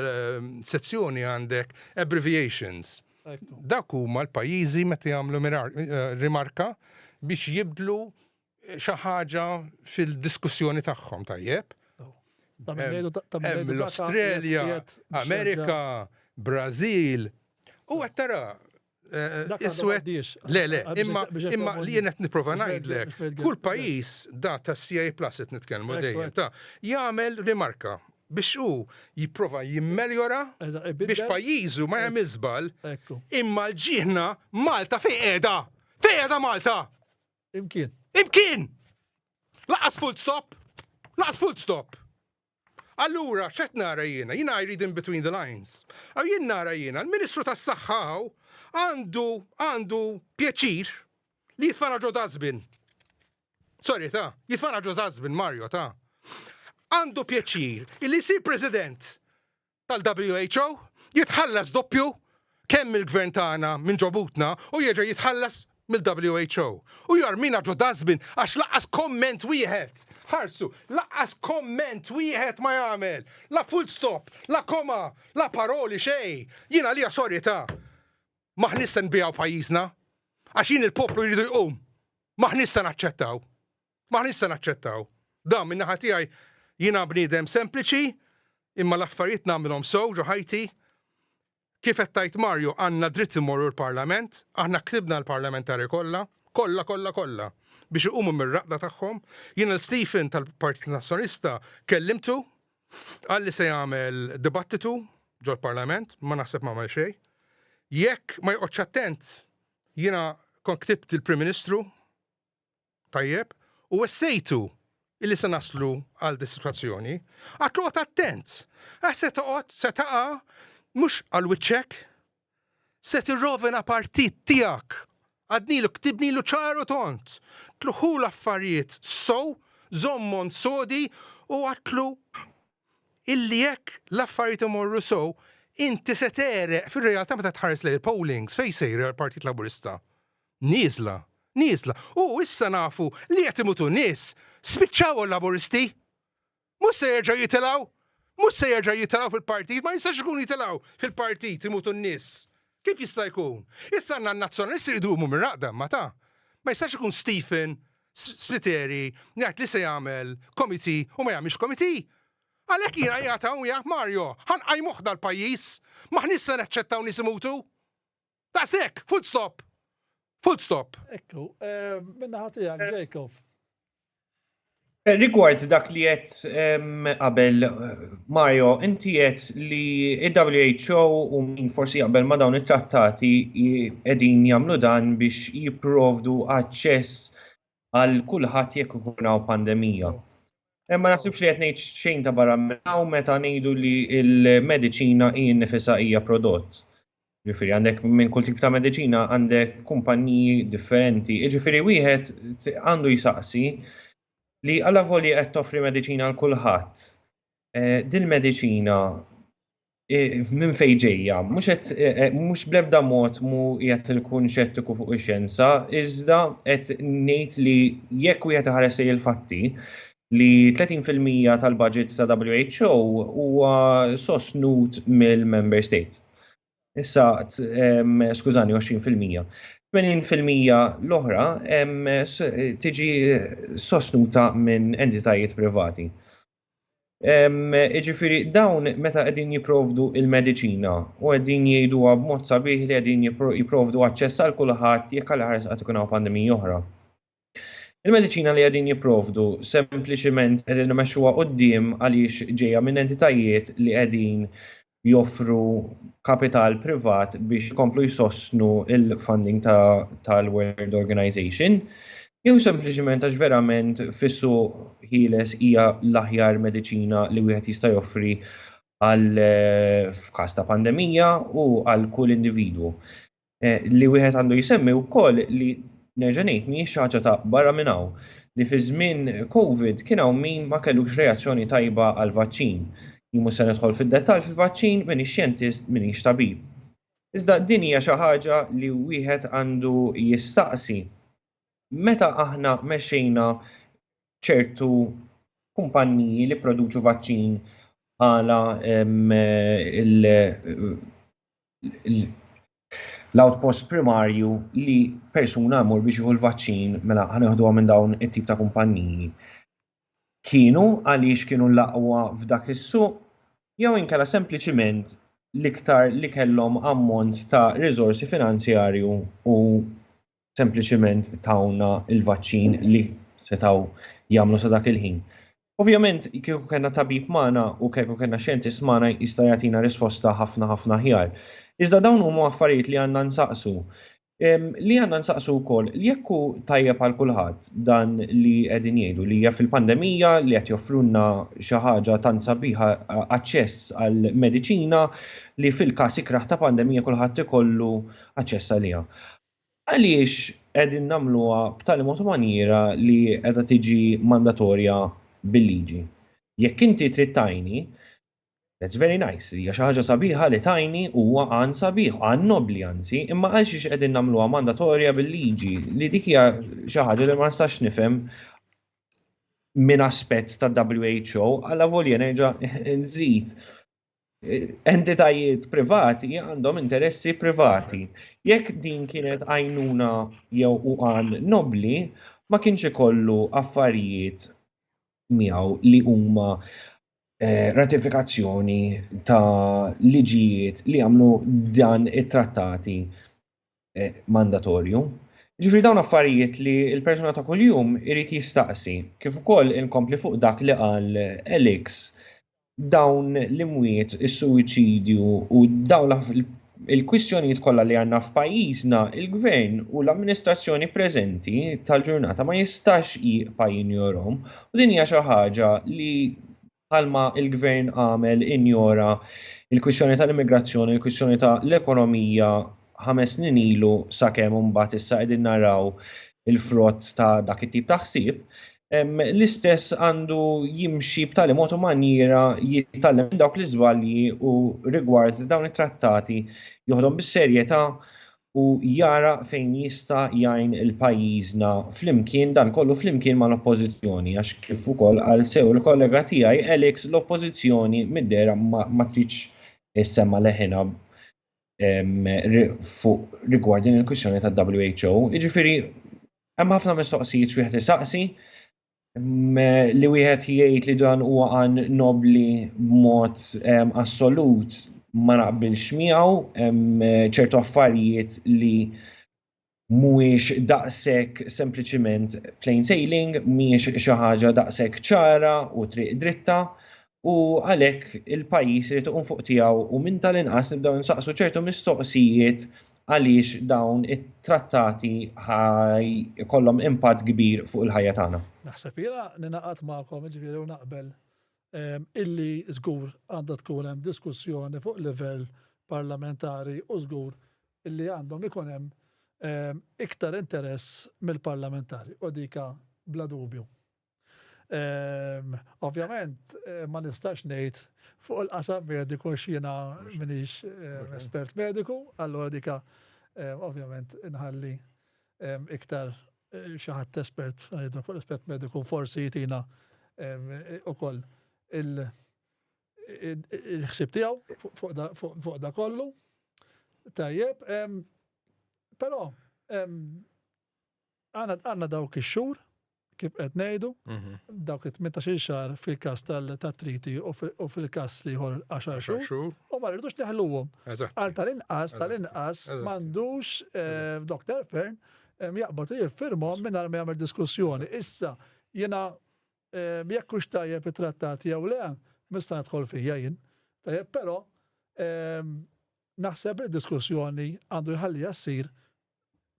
sezzjoni għandek abbreviations. Dak huma l-pajjiżi meta jagħmlu rimarka biex jibdlu xi ħaġa fil-diskussjoni tagħhom tajjeb. L-Australja, Amerika, Brażil. U qed tara iswed. Le, imma li jien qed nipprova ngħidlek, kull pajjiż da tas-CA Plus qed nitkellmu dejjem ta' jagħmel rimarka biex hu jipprova jimmeljora biex pajjiżu ma jagħmel żball, imma l-ġieħna Malta fejn qiegħda? Fejn qiegħda Malta? Imkien! Laqas full stop! Allura, x'qed nara jiena? Jiena I read in between the lines. Aw jien nara jiena, l-Ministru tas-Saħħa għandu pjaċir li jitfana ġo dazbin. Sorry, jitfana ġo dazbin, Mario, Għandu pjaċir illi jsir President tal-WHO jitħallas doppju kemm il-gvern tagħna minn ġobutna u jerġa' jitħallas mill-WHO. U jarmina ġo dazbin għax laqqas komment wieħed. Ħarsu, laqqas komment wieħed ma jagħmel. La full stop, la koma, la paroli xej. Jiena li sorjetà. Maħnis se nbijaw pajjiżna għax jien il-poplu jridu jqum. Maħnis se naċċettaw. Da minn naħa tiegħi jiena bniedem sempliċi imma l-affarijiet nagħmilhom sew ġo ħajti. Kif qed tajt Mario għandna dritt immorru l-Parlament, aħna ktibna l-parlamentari kollha, biex iqumu mir-raqda tagħhom. Jiena l-Stephen tal-Partit Nazzjonista kellimtu, għalli se jagħmel dibattitu ġol parlament, ma naħseb ma xejn. Jekk ma jqgħodx attent, jiena kont ktibt il-Prim Ministru tajjeb u wessejtu illi se naslu għal di situazzjoni, għatruqot attent. Se taqa' mux għal-wiċċek, se tirrovena partit tijak, għadnilu, ktibnilu ċaru tont, tluħu l-affarijiet zommon sodi u għatlu illi jekk l-affarijiet imorru inti se tere, fil-realtà meta tħares lejn il-pollings, fej sejri għal-Partit Laburista. Nizla. U issa nafu li qed imutu nies, spiċċaw l-Laburisti, mhux se jerġa' jitilgħu. Mhux se jerġa' jitilgħu fil-partit, ma jistax ikun jitilgħu fil-partit imutu n-nies. Kif jista' jkun? Issa għandna n-nazzjonalisti jridu jqumu mir-raqda ma jistax ikun Stephen Spiteri jgħid li se jagħmel committee u ma jagħmilx committee. Għalhekk jiena qiegħed hawn Mario, ħanqajmuh dal-pajjiż, maħniex se naċċettaw nies imutu. Daqshekk, full stop. Ekku, minna ħatijak, Jacob. Rigward dak li qed qabel Mario, inti qed li il-WHO u min forsi qabel ma dawn it-trattati qegħdin jagħmlu dan biex jipprovdu aċċess għal kulħadd jekk ikun hawn pandemija. Ma naħsibx li qed ngħid xejn ta' barra minnaw meta ngħidu li l-mediċina hi nnifisha hija prodott. Ġifieri għandek minn kull tip ta' mediċina għandek kumpaniji differenti. Ġifieri wieħed għandu jsaqsi li alla volja qed toffri mediċina għal kulħadd. Din mediċina minn fejn ġejja, mhux bl-ebda mod qiegħed ikun xettiku fuq ix-xjenza, iżda qed ngħid li jekk wieħed iħares il-fatti li 30% tal-budget ta' WHO huwa sostnut mill-member state. Issa, skużani, 20%. 80% l-oħra tiġi sostnuta minn entitajiet privati. Ġifieri dawn meta qegħdin jipprovdu il-mediċina u qegħdin jgħiduha b'mod sabiħ li qegħdin jipprovdu aċċess għal kulħadd jekk għal ħares qed ikun hawn pandemija oħra. Il-mediċina li qegħdin jipprovdu sempliċiment qegħdin imexxuha quddiem għaliex ġejja minn entitajiet li qegħdin joffru kapital privat biex jkomplu jsostnu il-funding tal-World Organization. Jew sempliċiment għax verament fissu ħieles hija l-aħjar mediċina li wieħed jista' joffri għal f'każ ta' pandemija u għal kull individwu. Li wieħed għandu jsemmi wkoll li nerġa' ngħid mhijiex xi ħaġa ta' barra minn hawn li fi żmien COVID kien hawn min ma kellux reazzjoni tajba għal vaċċin. Jien se nidħol fid-dettall fil-vaċċin m'iniex xjentist m'iniex tabib. Iżda din hija xi ħaġa li wieħed għandu jistaqsi. Meta aħna mexxejna ċertu kumpanniji li produċu vaċċin bħala l-outpost primarju li persuna mur biex jieħu l-vaċċin mela ħaneħduha minn dawn it-tip ta' kumpanniji. Kienu għaliex kienu l-aqwa f'dak is-suq jew inkella sempliċiment l-iktar li kellhom ammont ta' riżorsi finanzjarju u sempliċement tawna il-vaċċin li setaw jagħmlu sa dak il-ħin. Ovvjament, kieku kellna tabib magħna u kieku kellna xjentist magħna jista' jagħtina risposta ħafna ħjar. Iżda dawn huma affarijiet li għandna nsaqsu. Li għandna nsaqsu wkoll li jekk hu tajjeb għal kulħadd dan li qegħdin jgħidu li hija fil-pandemija li qed joffrulna xi ħaġa tant sabiħa aċċess għal mediċina li fil-każ ikraħ ta' pandemija kulħadd ikollu aċċess għaliha. Għaliex qegħdin nagħmluha b'tali mod maniera li qiegħda tiġi mandatorja bil-liġi. Jekk inti trid tajni, that's very nice, hija xi ħaġa sabiħa li tajni huwa għan sabiħ, għan nobli anzi, imma għaliex qegħdin nagħmluha mandatorja bil-liġi li dik hija xi ħaġa li ma nistax nifhem minn aspett tad-WHO alla volja nerġa' nżid. Entitajiet privati għandhom interessi privati. Jekk din kienet għajnuna jew uqan nobli, ma kienx ikollu affarijiet miegħu li huma ratifikazzjoni ta' liġijiet li għamlu dan it-trattati mandatorju. Ġifri dawn affarijiet li l-persuna ta' kuljum irid jistaqsi, kif ukoll inkompli fuq dak li qal Alex. Dawn l-imwiet, is-suwiċidju u dawn il-kwistjonijiet kollha li għandna f'pajjiżna, il-gvern u l-amministrazzjoni preżenti tal-ġurnata ma jistax jibqa' jinjorhom u din hija xi ħaġa li bħalma il-gvern għamel injora il-kwistjoni tal-immigrazzjoni, il-kwistjoni tal-ekonomija 5 snin ilu sakemm imbagħad issa qegħdin naraw il-frott ta' dak it-tip ta' ħsieb. L-istess għandu jimxi b'tali mod u maniera jitgħallem minn dawk l-iżbalji u rigward dawn it-trattati joħodhom bis-serjetà u jara fejn jista' jgħin il-pajjiżna flimkien dan kollu flimkien mal-oppożizzjoni għax kif ukoll għal sew il-kollega tiegħi Alex l-oppożizzjoni mid-dera ma tridx issemma leħinha fuq rigward din il-kwistjoni tad-WHO. Jiġifieri hemm ħafna mistoqsijiet wieħed isaqsi li wieħed jgħid li dan huwa għan nobli b'mod assolut ma naqbilx miegħu, ċertu affarijiet li mhuwiex daqshekk sempliċiment plain sailing, mhijiex xi ħaġa daqshekk ċara u triq dritta u għalhekk il-pajjiż irid iqum fuq tiegħu u minn tal-inqas nibdew nsaqsu ċertu mistoqsijiet għaliex dawn it-trattati kollhom impatt kbir fuq il-ħajja tagħna. Naħseb jiena ninaqat magħkom ġifieri u naqbel illi żgur għandha tkun hemm diskussjoni fuq livell parlamentari u żgur illi għandhom ikun hemm iktar interess mill-parlamentari u dika bla dubju. Ovvjament ma nistax ngħid fuq il-qasam mediku x'jiena minix espert mediku, allura dika ovvjament inħalli iktar xi ħadd espert fuq l-espert mediku forsi jitina ukoll il-ħsieb tiegħu fuq da kollu. Tajjeb, però għandna dawk ix-xhur kif qed ngħidu, dawk it-18 xahar fil-każ tat-triti u fil-każ ieħor 10 xhur, u ma rridux neħluhom. Għal tal-inqas m'għandux Dr. Fern jaqbad jiffirmhom mingħajr ma jagħmel diskussjoni. Issa jiena jekk hux tajjeb it-trattati jew le, mista nidħol fija jien. Tajjeb, però naħseb id-diskussjoni għandu jħallija ssir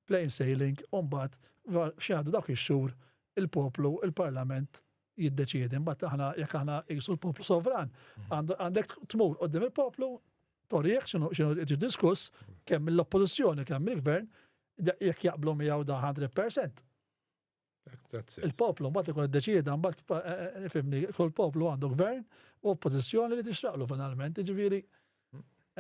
plain sailing u mbagħad x'għadu dawk ix-xhur il-poplu, il-parlament jiddeċiedi. Mbagħad aħna jekk aħna qisu l-poplu sovran, għandek tmur qudiem il-poplu torieħ x'inhu qed jiddiskuss kemm mill-oppożizzjoni kemm mill-gvern jekk jaqblu miegħu da 100%. Il-poplu mbagħad ikun iddeċieda mbagħad fimni kull poplu għandu gvern u oppożizzjoni li tixraqlu finalment. Jiġifieri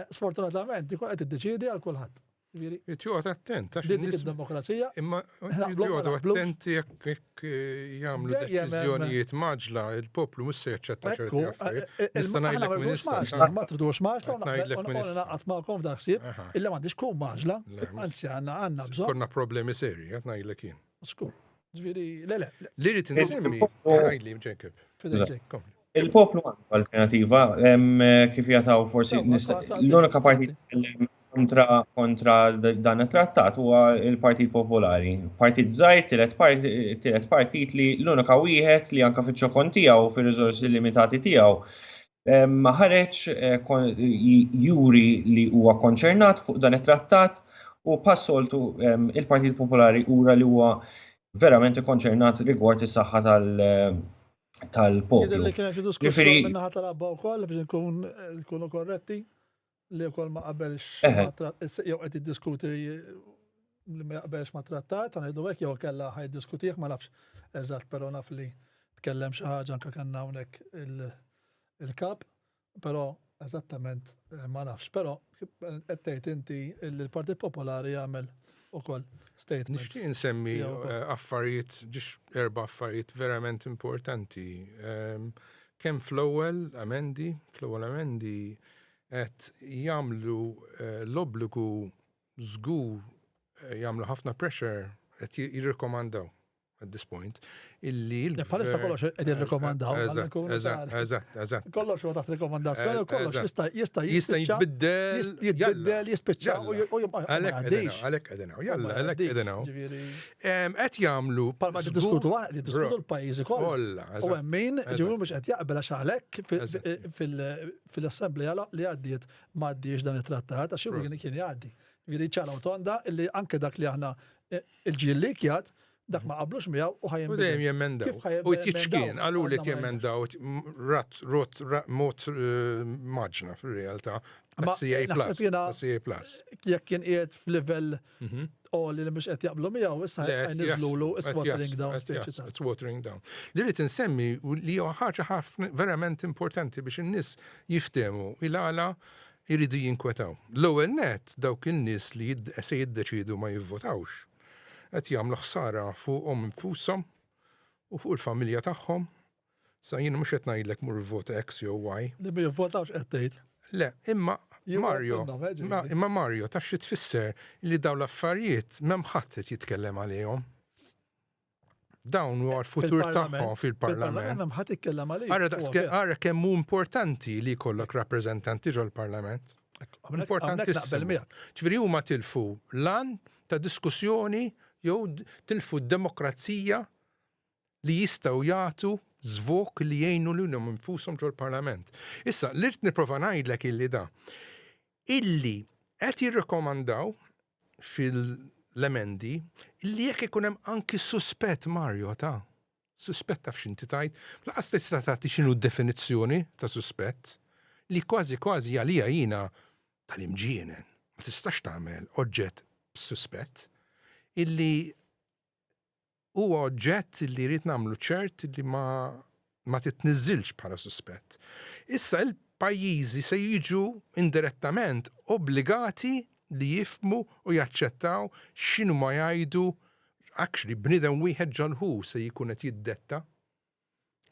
sfortunatament ikun qed iddeċiedi għal kulħadd. Jitjoqgħod attent għax dik id-demokrazija. Imma jitjoqgħdu attenti jekk jagħmlu deċiżjonijiet maġla, il-poplu mhux se jaċċetta ċerti affarijiet. Nista' ngħidlek minn issa. Ma tridux maġla u naqgħod magħkom f'dak ħsieb illa m'għandix tkun maġla, anzi għandna bżonn. Konna problemi serji, qed ngħidlek jien. Skur. Ġifieri le. Li rid insemmi ngħidli Jacob. Il-poplu għandu alternativa kif jagħtaw forsi l-unika partit kontra dan it-trattat huwa il-Partit Popolari. Partit żgħir, tielet partit li l-unika wieħed li anke fiċ-ċokon tiegħu fir-riżorsi limitati tiegħu ħareġ juri li huwa konċernat fuq dan it-trattat u passoltu il-Partit Popolari ura li huwa verament konċernat rigward is-saħħa tal-poplu. Jidher li kien xi diskussjoni min-naħa tal-abba wkoll biex nkunu korretti li wkoll ma qabelx jew qed jiddiskuti li ma jaqbelx ma' trattat, ngħidu hekk jew kellha ħajdiskutih ma nafx eżatt, però naf li tkellem xi ħaġa anke kellna hawnhekk il-kap, però eżattament ma nafx. Però qed tgħid inti il-Partit Popolari jagħmel ukoll statements. Nixtieq insemmi affarijiet, erba' affarijiet verament importanti. Kemm fl-ewwel amendi qed jagħmlu l-obbligu żgur jagħmlu ħafna pressure qed jirrikomandaw at this point illi bħalissa kollox qed jirrikomandaw. Eżatt. Kollox huwa taħt rikomandazzjoni u kollox jista' jitbiddel jispiċċa u għalhekk qegħdin qed jagħmlu palma tiddiskutu l-pajjiżi kollha. U hemm min ġifieri mhux qed jaqbel għax għalhekk fil-assembleja li għaddiet m'għaddiex dan it-trattat għax juru kien jgħaddi. Ġifieri ċalaw tonda illi anke dak li aħna il-ġiel li kjat dak ma qablux miegħu u ħajjem. U dejjem jemmendaw. U jtiċkien għalu li jemmendaw mod maġna fil-realtà. CA plus. Jekk kien qiegħed f'livell li mhux qed jaqblu miegħu issa ħajniżlulu is-watering down speċi. It's watering down. Li rid insemmi li huwa ħaġa ħafna verament importanti biex in-nies jiftehmu il-għala jridu jinkwetaw. L-ewwel net dawk in-nies li se jiddeċidu ma jivvotawx qed jagħmlu ħsara fuqhom infushom u fuq il-familja tagħhom. Sa jien mhux qed ngħidlek mur vota X jew Y. Li ma jivvotawx qed tgħid. Le, imma Mario taf xi tfisser li dawn l-affarijiet m'hemm ħadd qed jitkellem għalihom. Dawn huwa l-futur tagħhom fil-Parlament. Hemm ħadd jitkellem għalihom. Ara kemm hu importanti li jkollok rappreżentanti ġol-Parlament. Importantissimo. Ġifieri huma tilfu lan ta' diskussjoni jew tilfu d-demokrazija li jistgħu jagħtu żvok li jgħinu lilhom infushom ġol-Parlament. Issa, li rid nipprova ngħidlek illi illi qed jirrikomandaw fil-emendi illi jekk ikun hemm anki suspett Mario suspett taf x'inti tajt, laqas tista' tagħti x'inhu d-definizzjoni ta' suspett li kważi għalija jiena għal-imġienen. Ma tistax tagħmel oġġett b'suspett illi huwa oġġett illi jrid nagħmlu ċert illi ma titniżilx bħala suspett. Issa il-pajjiżi se jiġu indirettament obbligati li jifmu u jaċċettaw x'inhu ma jgħidu actually bniedem wieħed ġalħu se jkun qed jiddetta.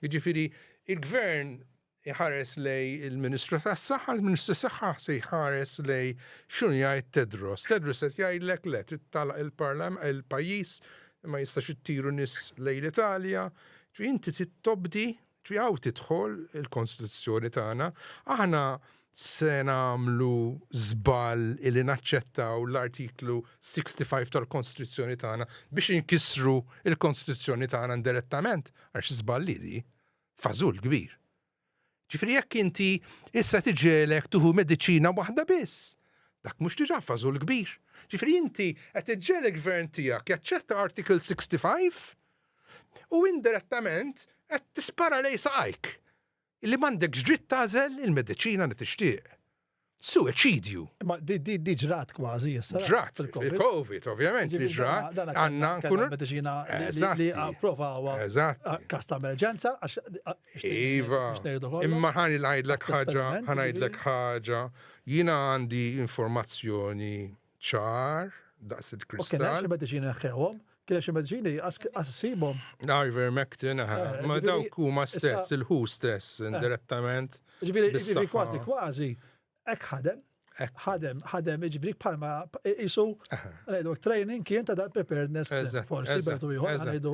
Jiġifieri il-gvern iħares lej il-Ministru tas-Saħħa, il-Ministru tas-Saħħa se jħares lej x'inhu jgħid Tedros. Tedros qed jgħidlek le trid tagħlaq il-pajjiż ma jistax ittiru nies lejn l-Italja. Inti tittobdi, hawn tidħol il-Kostituzzjoni tagħna. Aħna se nagħmlu żball illi naċċettaw l-artiklu 65 tal-Kostituzzjoni tagħna biex inkissru il-Kostituzzjoni tagħna indirettament għax żball li fażul kbir. Ġifieri jekk inti issa tiġielek tuħu mediċina waħda biss, dak mhux diġà fażul kbir. Ġifieri inti qed tiġġielek gvern tiegħek jaċċetta Article 65 u indirettament qed tispara lej saqajk illi m'għandekx dritt tażel il-mediċina li tixtieq. Suicidju. Ma di ġrat kważi issa. Ġrat, il-Covid, ovvjament, li ġrat, għanna nkunu. Medicina li approvawa kas ta' emerġenza. Iva, imma ħanajdlek ħaġa, jina għandi informazzjoni ċar, daqs il-kristall. Kien hemm mediċina ħewhom, kien hemm mediċini assibhom. Ivermectin, ma dawk huma stess, il-ħu stess, indirettament. Ġifieri kważi. Ek ħadem iġbrik palma isu għanajdu training kien ta' preparedness forsi betu jħor għanajdu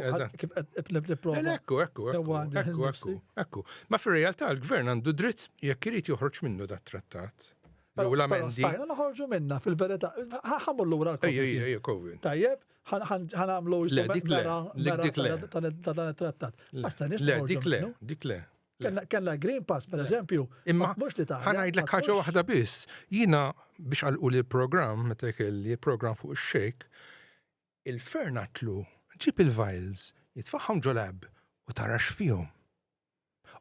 Ekku. Ma fil-realtà l-gvern għandu dritt jekk irid joħroġ minnu dat trattat. Stajna noħorġu minna fil-verità. ħamur l-ura l-Covid. Tajjeb, ħanamlu ta' dan il-trattat. Dik le. Kenna Green Pass, per eżempju, imma mux li ta' ħanajdlek ħaġa waħda biss. Jina biex għalqu li l-program, meta kelli program fuq ix-xejk, il-fernatlu ġib il-vials, jitfaħħom ġolab u tarax fihom.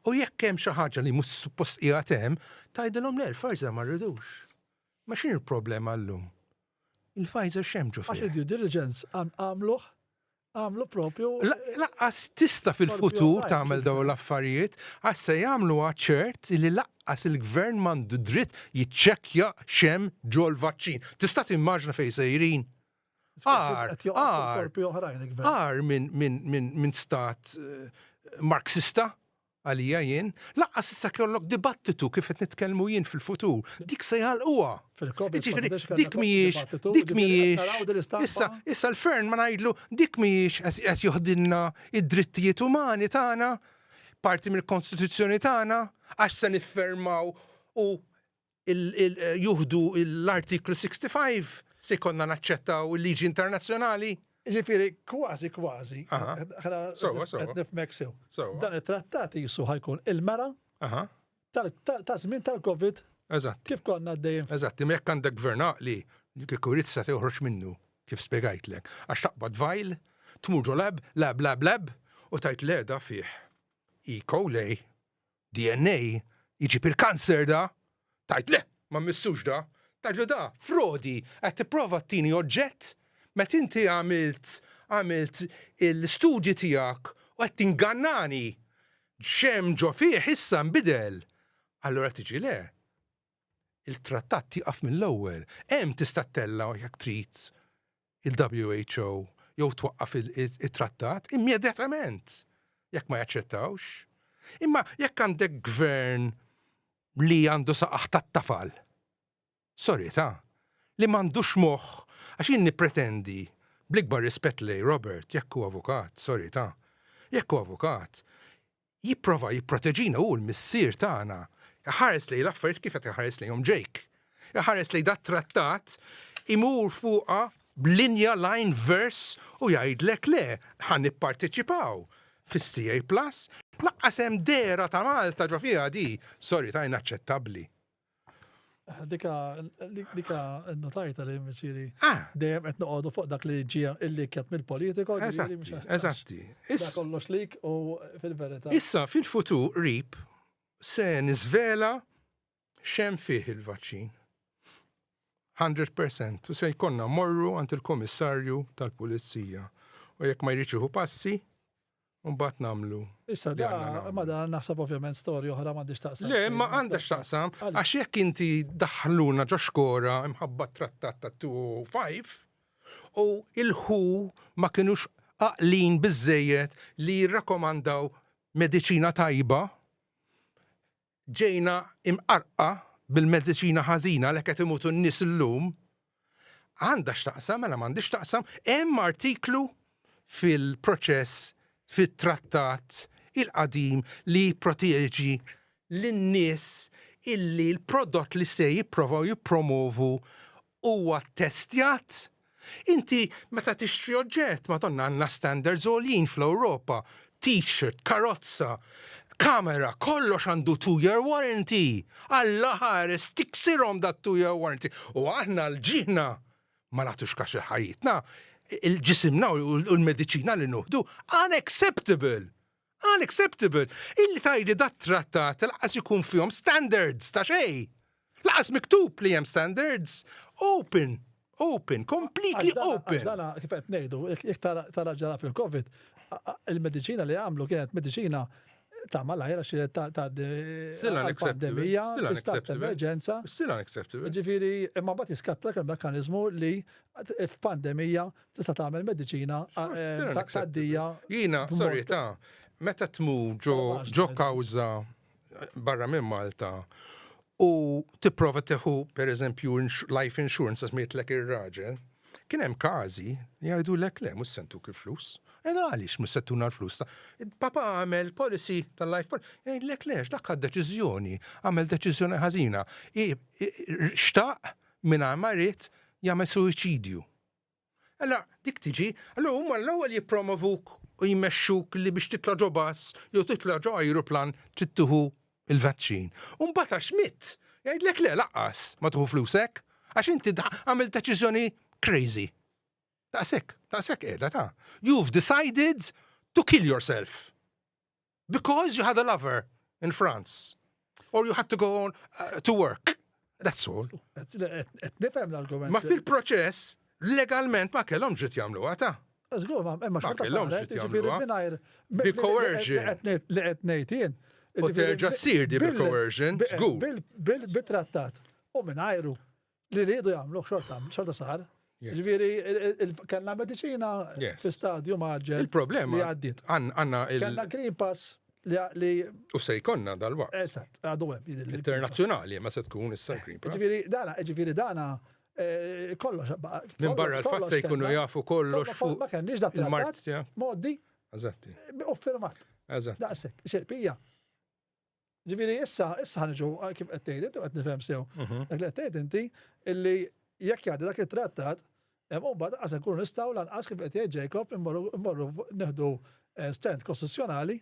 U jekk hemm xi ħaġa li mhux suppost qiegħed hemm, tgħidilhom le l-Pfizer ma rridux. Ma x'in il-problema llum? Il-Pfizer x'hemm ġo fih. Għax il-due diligence għamlu propju. Laqqas tista fil-futur tagħmel daw l-affarijiet, għax se jagħmlu ċert li laqqas il-gvern m'għandu dritt jiċċekkja x'hemm ġo l-vaċċin. Tista' timmaġna fejn sejrin. Minn stat marxista għalija jien, laqqas issa kellok dibattitu kif qed nitkellmu jien fil-futur. Dik se jgħalquha. Dik mhijiex. Issa l-fern ma ngħidlu dik mhijiex qed joħdilna id-drittijiet umani tagħna, parti mill-Kostituzzjoni tagħna, għax se niffermaw u juħdu l-artiklu 65 se jkollna naċċettaw il-liġi internazzjonali. Ġifieri kważi. Nifmek sew. Dan it-trattat jisu ħajkun il-mera ta' żmien tal-Covid. Eżatt. Kif konna għaddejjin. Eżatt, imma jekk għandek gvern li kieku jrid se joħroġ minnu, kif spjegajtlek. Għax taqbad vajl, tmur lab, u tajt leda fih E. coli, DNA, jiġib il-kanser da, tajt le, ma missux da, tajt da, frodi, qed tipprova tini oġġett. Met inti għamilt il-studji tijak u għed tingannani xem ġo fih issa nbidel. Allora tiġi le. Il-trattat tiqaf mill-ewwel. Hemm tista' tella jekk trid il-WHO jew twaqqaf il-trattat immedjatament jekk ma jaċċettawx. Imma jekk għandek gvern li għandu saqaħ tat-tafal. Sorry li m'għandux moħħ. Għax jien nippretendi, bl-ikbar rispett lej Robert, jekk hu avukat, jekk hu avukat, jipprova jipproteġina hu l-missier tagħna. Jaħares lej l-affarijiet kif qed jaħares lejhom Jake. Jaħares lej dat trattat imur fuqha b'linja line verse u jgħidlek le ħan nipparteċipaw fis-CA Plus, laqqas hemm dera ta' Malta ġo fiha di, inaċċettabbli. Dika notajta li mċiri dejjem qed noqogħdu fuq dak li ġija illi kjat mill-politiko. Eżatti. Issa kollox lik u fil-verità. Issa fil-futur qrib se niżvela xem fih il-vaċċin. 100%. U se jkollna morru għand il-Komissarju tal-Pulizija. U jekk ma jriċiħu passi, mbagħad nagħmlu. Issa ma dan naħseb ovvjament storja oħra m'għandix taqsam. Le, ma għandax taqsam, għax jekk inti daħħluna ġo xkora imħabba trattat ta' 205 u il-ħu ma kinux aqlin biżejjed li jirrakkomandaw mediċina tajba, ġejna imqarqa bil-mediċina ħażina li qed imutu n-nies illum, għandax taqsam, mela m'għandix taqsam, hemm artiklu fil-proċess, fit-trattat il-qadim li proteġi lin-nies illi l-prodott li se jipprovaw jippromovu huwa testjat. Inti meta tixtri oġġett, madonna għandna standards għolin fl-Ewropa, t-shirt, karozza, kamera, kollox għandu 2-year warranty. Alla ħares tiksirhom dat 2-year warranty. U aħna l-ġina ma nagħtux kax ħajitna. Il-ġisimna u l-medicina li nuħdu unacceptable. Unacceptable. Illi tajdi dat trattat laqas ikun fihom standards ta' xej. Laqas miktub li hemm standards. Open, completely open. Dana kif qed ngħidu, jekk tara ġara fil-Covid, il-mediċina li għamlu kienet mediċina ta' malajra xi ta' pandemija, istat emerġenza. Still unacceptable. Ġifieri, imma mbagħad jiskattlek il-mekkaniżmu li f'pandemija tista' tagħmel mediċina tgħaddija. Jiena, sorry, meta tmu ġo kawża barra minn Malta u tipprova teħu pereżempju life insurance għax mejtlek ir-raġel, kien hemm każi jgħidulek le mhux sentuk il-flus. Għaliex mhux settuna l-flus ta' papa għamel policy tal-life policy. Jgħidlek lex dak deċiżjoni, għamel deċiżjoni ħażina. Xtaq mingħajr ma rrid jagħmel suicidju. Alla dik tiġi, allura huma l-ewwel jippromovuk u jmexxuk li biex titla' ġo bass jew titla' ġo ajruplan trid tieħu il-vaċċin. U mbagħad għax mitt, jgħidlek le laqqas ma tieħu flusek għax inti għamel deċiżjoni crazy. Daqsek qiegħda ta'. You've decided to kill yourself because you had a lover in France or you had to go on to work. That's all. Qed nifhem l-argument. Ma fil-proċess legalment ma kellhom ġiet jagħmluha ta'. Żgur, ma xorta saret, ġifieri mingħajr bi-coercion. Li qed ngħid jien. U terġa' ssir di bil-coercion, żgur. Bil-trattat u mingħajru li rridu jagħmlu xorta sar. Ġifieri kellna mediċina fi stadju maġġel. Il-problema li għaddiet. Kellna Green Pass li u se jkollna dal-waqt. Eżatt, għadu hemm. Internazzjonali ma se tkun issa Green Pass. Ġifieri dana kollox. Minn barra l-fatt se jkunu jafu kollox fuq ma kenniex dak il-trattat modi Eżatti. u firmat. Eżatt. Daqshekk, xerpija. Ġifieri issa ħanġu kif qed tgħid qed nifhem sew. Dak li qed tgħid inti illi jekk jgħaddi dak it-trattat, hemm mbagħad qas nkunu nistgħu lanqas kif qed jgħid Jacob immorru nieħdu stand kostituzzjonali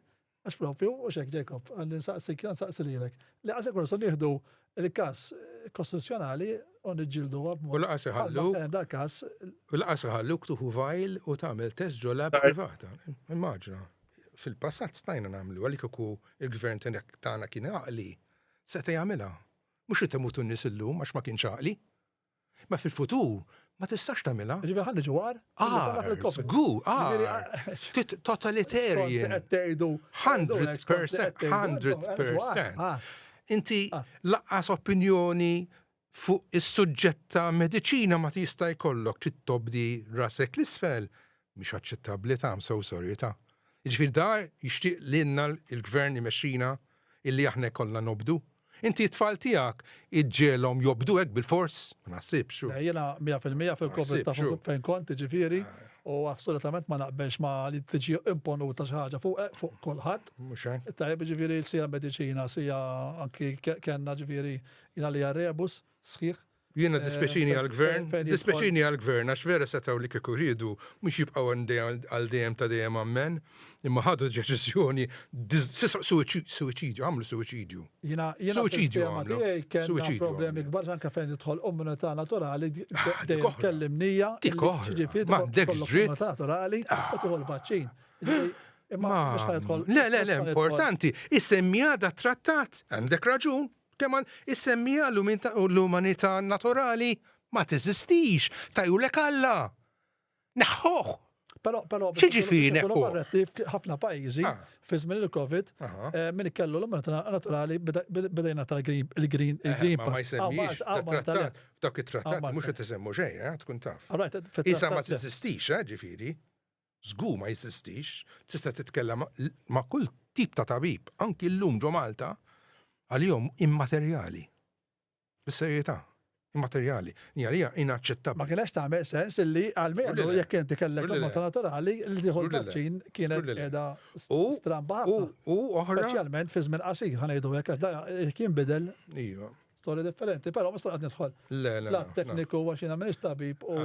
għax propju u xek Jacob, għandi nsaqsi lilek. Li qas nkunu nieħdu il-każ kostituzzjonali u niġġieldu u laqas iħalluk tuħu fajl u tagħmel test ġo lab privata. Immaġna. Fil-passat stajna nagħmlu għalik uku il-gvern tagħna kien għaqli. Seta' jagħmilha. Mhux itemmutu n-nies illum għax ma kienx għaqli. Ma fil-futur ma tistax tagħmilha. Ġifier ħalli ġwar? Totalitarian. 100%. Inti laqqas opinjoni fuq is-suġġetta mediċina ma tista' jkollok trid tobdi rasek l-isfel mhix aċċettabbli ta' so sorry ta'. Jiġifier dar jixtieq lilna il-gvern imexxina illi aħna kollha nobdu. Inti t-tfal tiegħek iġġielhom jobdu hekk bil-fors, ma naħsibx. Jiena 100% fil-Covid ta' fejn kont ġifieri u assolutament ma naqbelx ma li tiġi imponuta xi ħaġa fuq kulħadd. Mhux hekk. Tajjeb ġifieri sija mediċina sija anki kellna ġifieri jiena li rebus sħiħ. Jiena dispeċini għal-gvern, għax vera setaw li kieku rridu, mux jibqaw għal-DM ta' DM għammen, imma ħadu deċiżjoni suicidju, għamlu suicidju. Suicidju għamlu. Kena problemi kbar anka fejn jidħol immunità naturali, kellimnija, naturali, u tħol vaċċin. Le, importanti, is-semmija da trattat, għandek raġun, kemm issemmija l-umanità naturali ma teżistix, tajulek Alla. Neħħuh. Però X'jiġifieri neħħu? ħafna pajjiżi fi żmien il-Covid min ikellu l-umra naturali bdejna tal-green Ma pass. jsemmix dak it-trattat mhux qed isemmu xejn, tkun taf. Isa ma teżistix, ġifieri. Żgur ma jeżistix, tista' titkellem ma' kull tip ta' tabib, anki llum ġo Malta, għalihom immaterjali. Bis-serjetà, immaterjali. Hija inaċċettabbli. Ma kienx tagħmel sens illi għalmenu jekk inti kellek l-mota naturali li tieħu l-vaċċin kienet qiegħda stramba ħafna. U oħra. Speċjalment fi żmien qasir ħanejdu hekk kien bidel. Iva. Storja differenti, però ma staqgħod nidħol. Flat tekniku għax jiena m'iniex tabib u.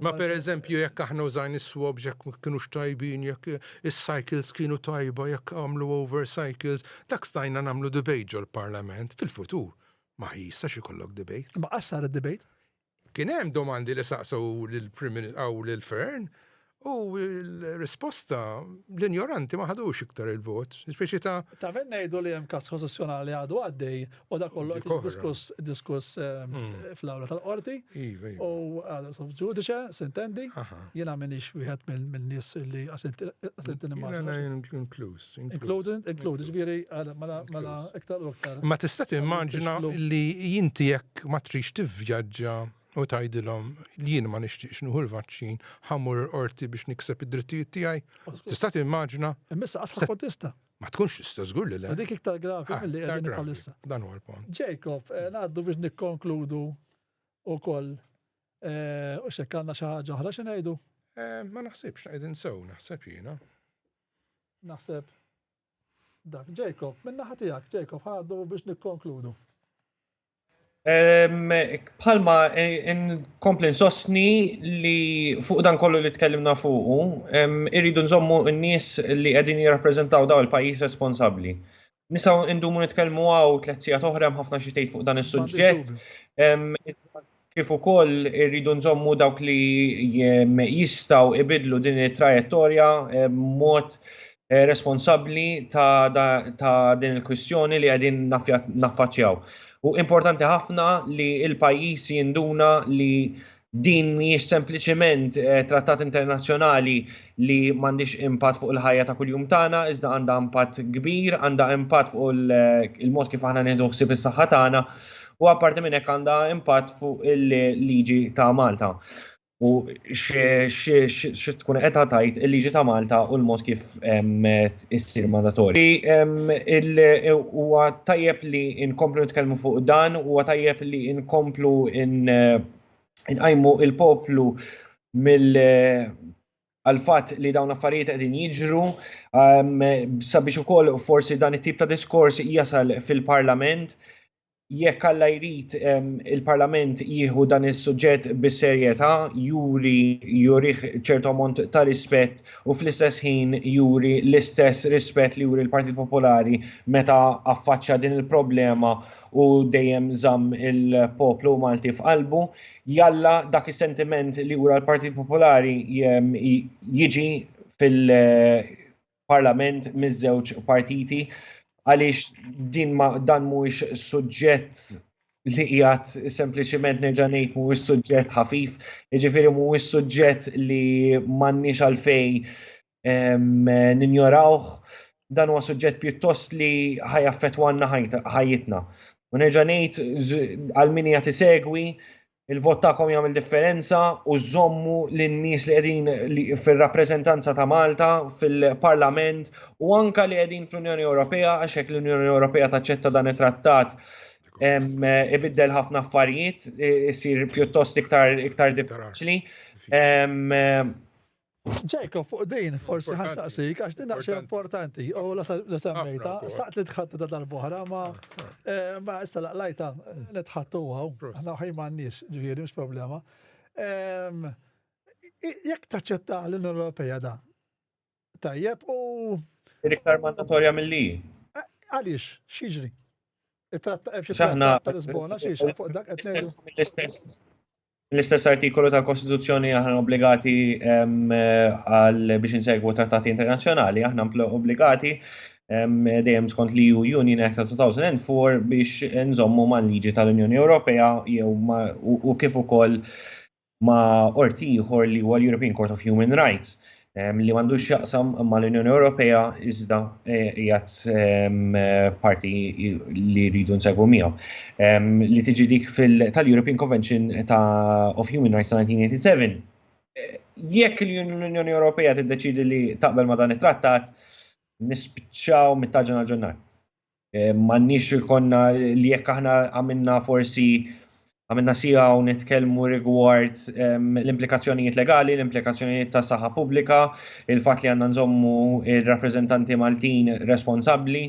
Ma pereżempju jekk aħna użajn is-swabs jekk kienux tajbin, jekk is-cycles kienu tajba, jekk għamlu over cycles, dak stajna nagħmlu debate ġol-Parlament fil-futur. Ma jistax ikollok debate. Ma qassar id-debate? Kien hemm domandi li saqsaw lill-Prim Minister aw lill-Fern u l-risposta l-ignoranti ma ħadux iktar il-vot. Speċi ta' men ngħidu li hemm każ kostituzzjonali għadu għaddej u dak kollu diskuss fl-awla tal-qorti. U għadha sub ġudice, sintendi, jiena m'iniex wieħed mill-nies li qasint Included, ġifieri mela iktar u iktar. Ma tista' timmaġina li inti jekk ma trix tivvjaġġa u tgħidilhom li jien ma nixtieqx nieħu l-vaċċin ħammur qorti biex nikseb id-drittijiet tiegħi. Tista' timmaġina. Imissa qasħa kont tista'. Ma tkunx tista' żgur li le. Dik iktar gravi milli qegħdin bħalissa. Dan huwa l-punt. Jacob, ngħaddu biex nikkonkludu wkoll u x'hekk għandna xi ħaġa oħra xi ngħidu? Ma naħsibx qegħdin sew, naħseb jiena. Naħseb dak. Jacob, minn naħa tiegħek, Jacob, ħaddu biex nikkonkludu. Bħalma inkompli nsostni li fuq dan kollu li tkellimna fuqu, irridu nżommu n-nies li qegħdin jirrappreżentaw daw il-pajjiż responsabbli. Nisaw indumu nitkellmu għaw 3 sigħat oħra ħafna xi tgħid fuq dan is-suġġett. Kif ukoll irridu nżommu dawk li jistgħu ibidlu din it-trajettorja mod responsabbli ta' din il-kwistjoni li qegħdin naffaċċjaw. U importanti ħafna li l-pajjiż jinduna li din mhijiex sempliċement trattat internazzjonali li m'għandix impatt fuq il-ħajja ta' kuljum tagħna, iżda għandha impatt kbir, għandha impatt fuq il-mod kif aħna nieħdu ħsieb is-saħħa tagħna u apparti minn hekk għandha impatt fuq il-liġi ta' Malta. U xi tkun qed tgħid il-liġi ta' Malta u l-mod kif issir mandatorji. Huwa tajjeb li nkomplu nitkellmu fuq dan, huwa tajjeb li nkomplu nqajmu il-poplu għal-fatt li dawn affarijiet qegħdin jiġru sabiex ukoll forsi dan it-tip ta' diskors jasal fil-Parlament. Jekk Alla jrid il-Parlament jieħu dan is-suġġett bis-serjetà, jurih ċertu ammont ta' rispett u fl-istess ħin juri l-istess rispett li juri l-Partit Popolari meta affaċċja din il-problema u dejjem żamm il-poplu Malti f'qalbu. Jalla dak is-sentiment li jura l-Partit Popolari jiġi fil-Parlament miż-żewġ partiti. Għaliex dan mhuwiex suġġett li qiegħed sempliċement nerġa' ngħid mhuwiex suġġett ħafif, jiġifieri mhuwiex suġġett li m'għandniex għalfejn ninjorawh, dan huwa suġġett pjuttost li ħajaffettwanna ħajjitna. U nerġa' ngħid għal min qed isegwi il-vot tagħkom jagħmel differenza u żommu lin-nies li qegħdin fir-rappreżentanza ta' Malta fil-Parlament u anke li qegħdin fl-Unjoni Ewropea għax hekk l-Unjoni Ewropea taċċetta dan it-trattat ibiddel ħafna affarijiet, isir pjuttost iktar diffiċli. Jacob, fuq din forsi ħansaqsik għax din naqxie importanti u la semmejta, saqt li tħatta ta' darbohra ma issa laqlajta li tħattuha aħna ħaj m'għandniex ġifieri mhux problema. Jekk taċċetta l-Unjoni Ewropea da tajjeb u iktar mandatorja milli. Għaliex x'jiġri? It-trattat ta' Lisbona x'jiġri fuq dak qed ngħidu. L-istess artikolu tal-Kostituzzjoni aħna obbligati biex insegwu trattati internazzjonali, aħna obbligati dejjem skont li Union Act ta' 2004 biex nżommu mal-liġi tal-Unjoni Ewropea u kif ukoll ma' qorti ieħor li huwa l-European Court of Human Rights li m'għandux jaqsam mal-Unjoni Ewropea iżda qiegħed parti li rridu nsegwu miegħu. Li tiġi dik tal-European Convention of Human Rights ta' 1987. Jekk l-Unjoni Ewropea tiddeċidi li taqbel ma' dan it-trattat, nispiċċaw mit-taġġan għal-ġunnar. M'għandniex ikonna li jekk aħna għamilna sija u nitkellmu rigward l-implikazzjonijiet legali, l-implikazzjonijiet ta' saħħa pubblika, il-fatt li għandna nżommu il-rappreżentanti Maltin responsabbli,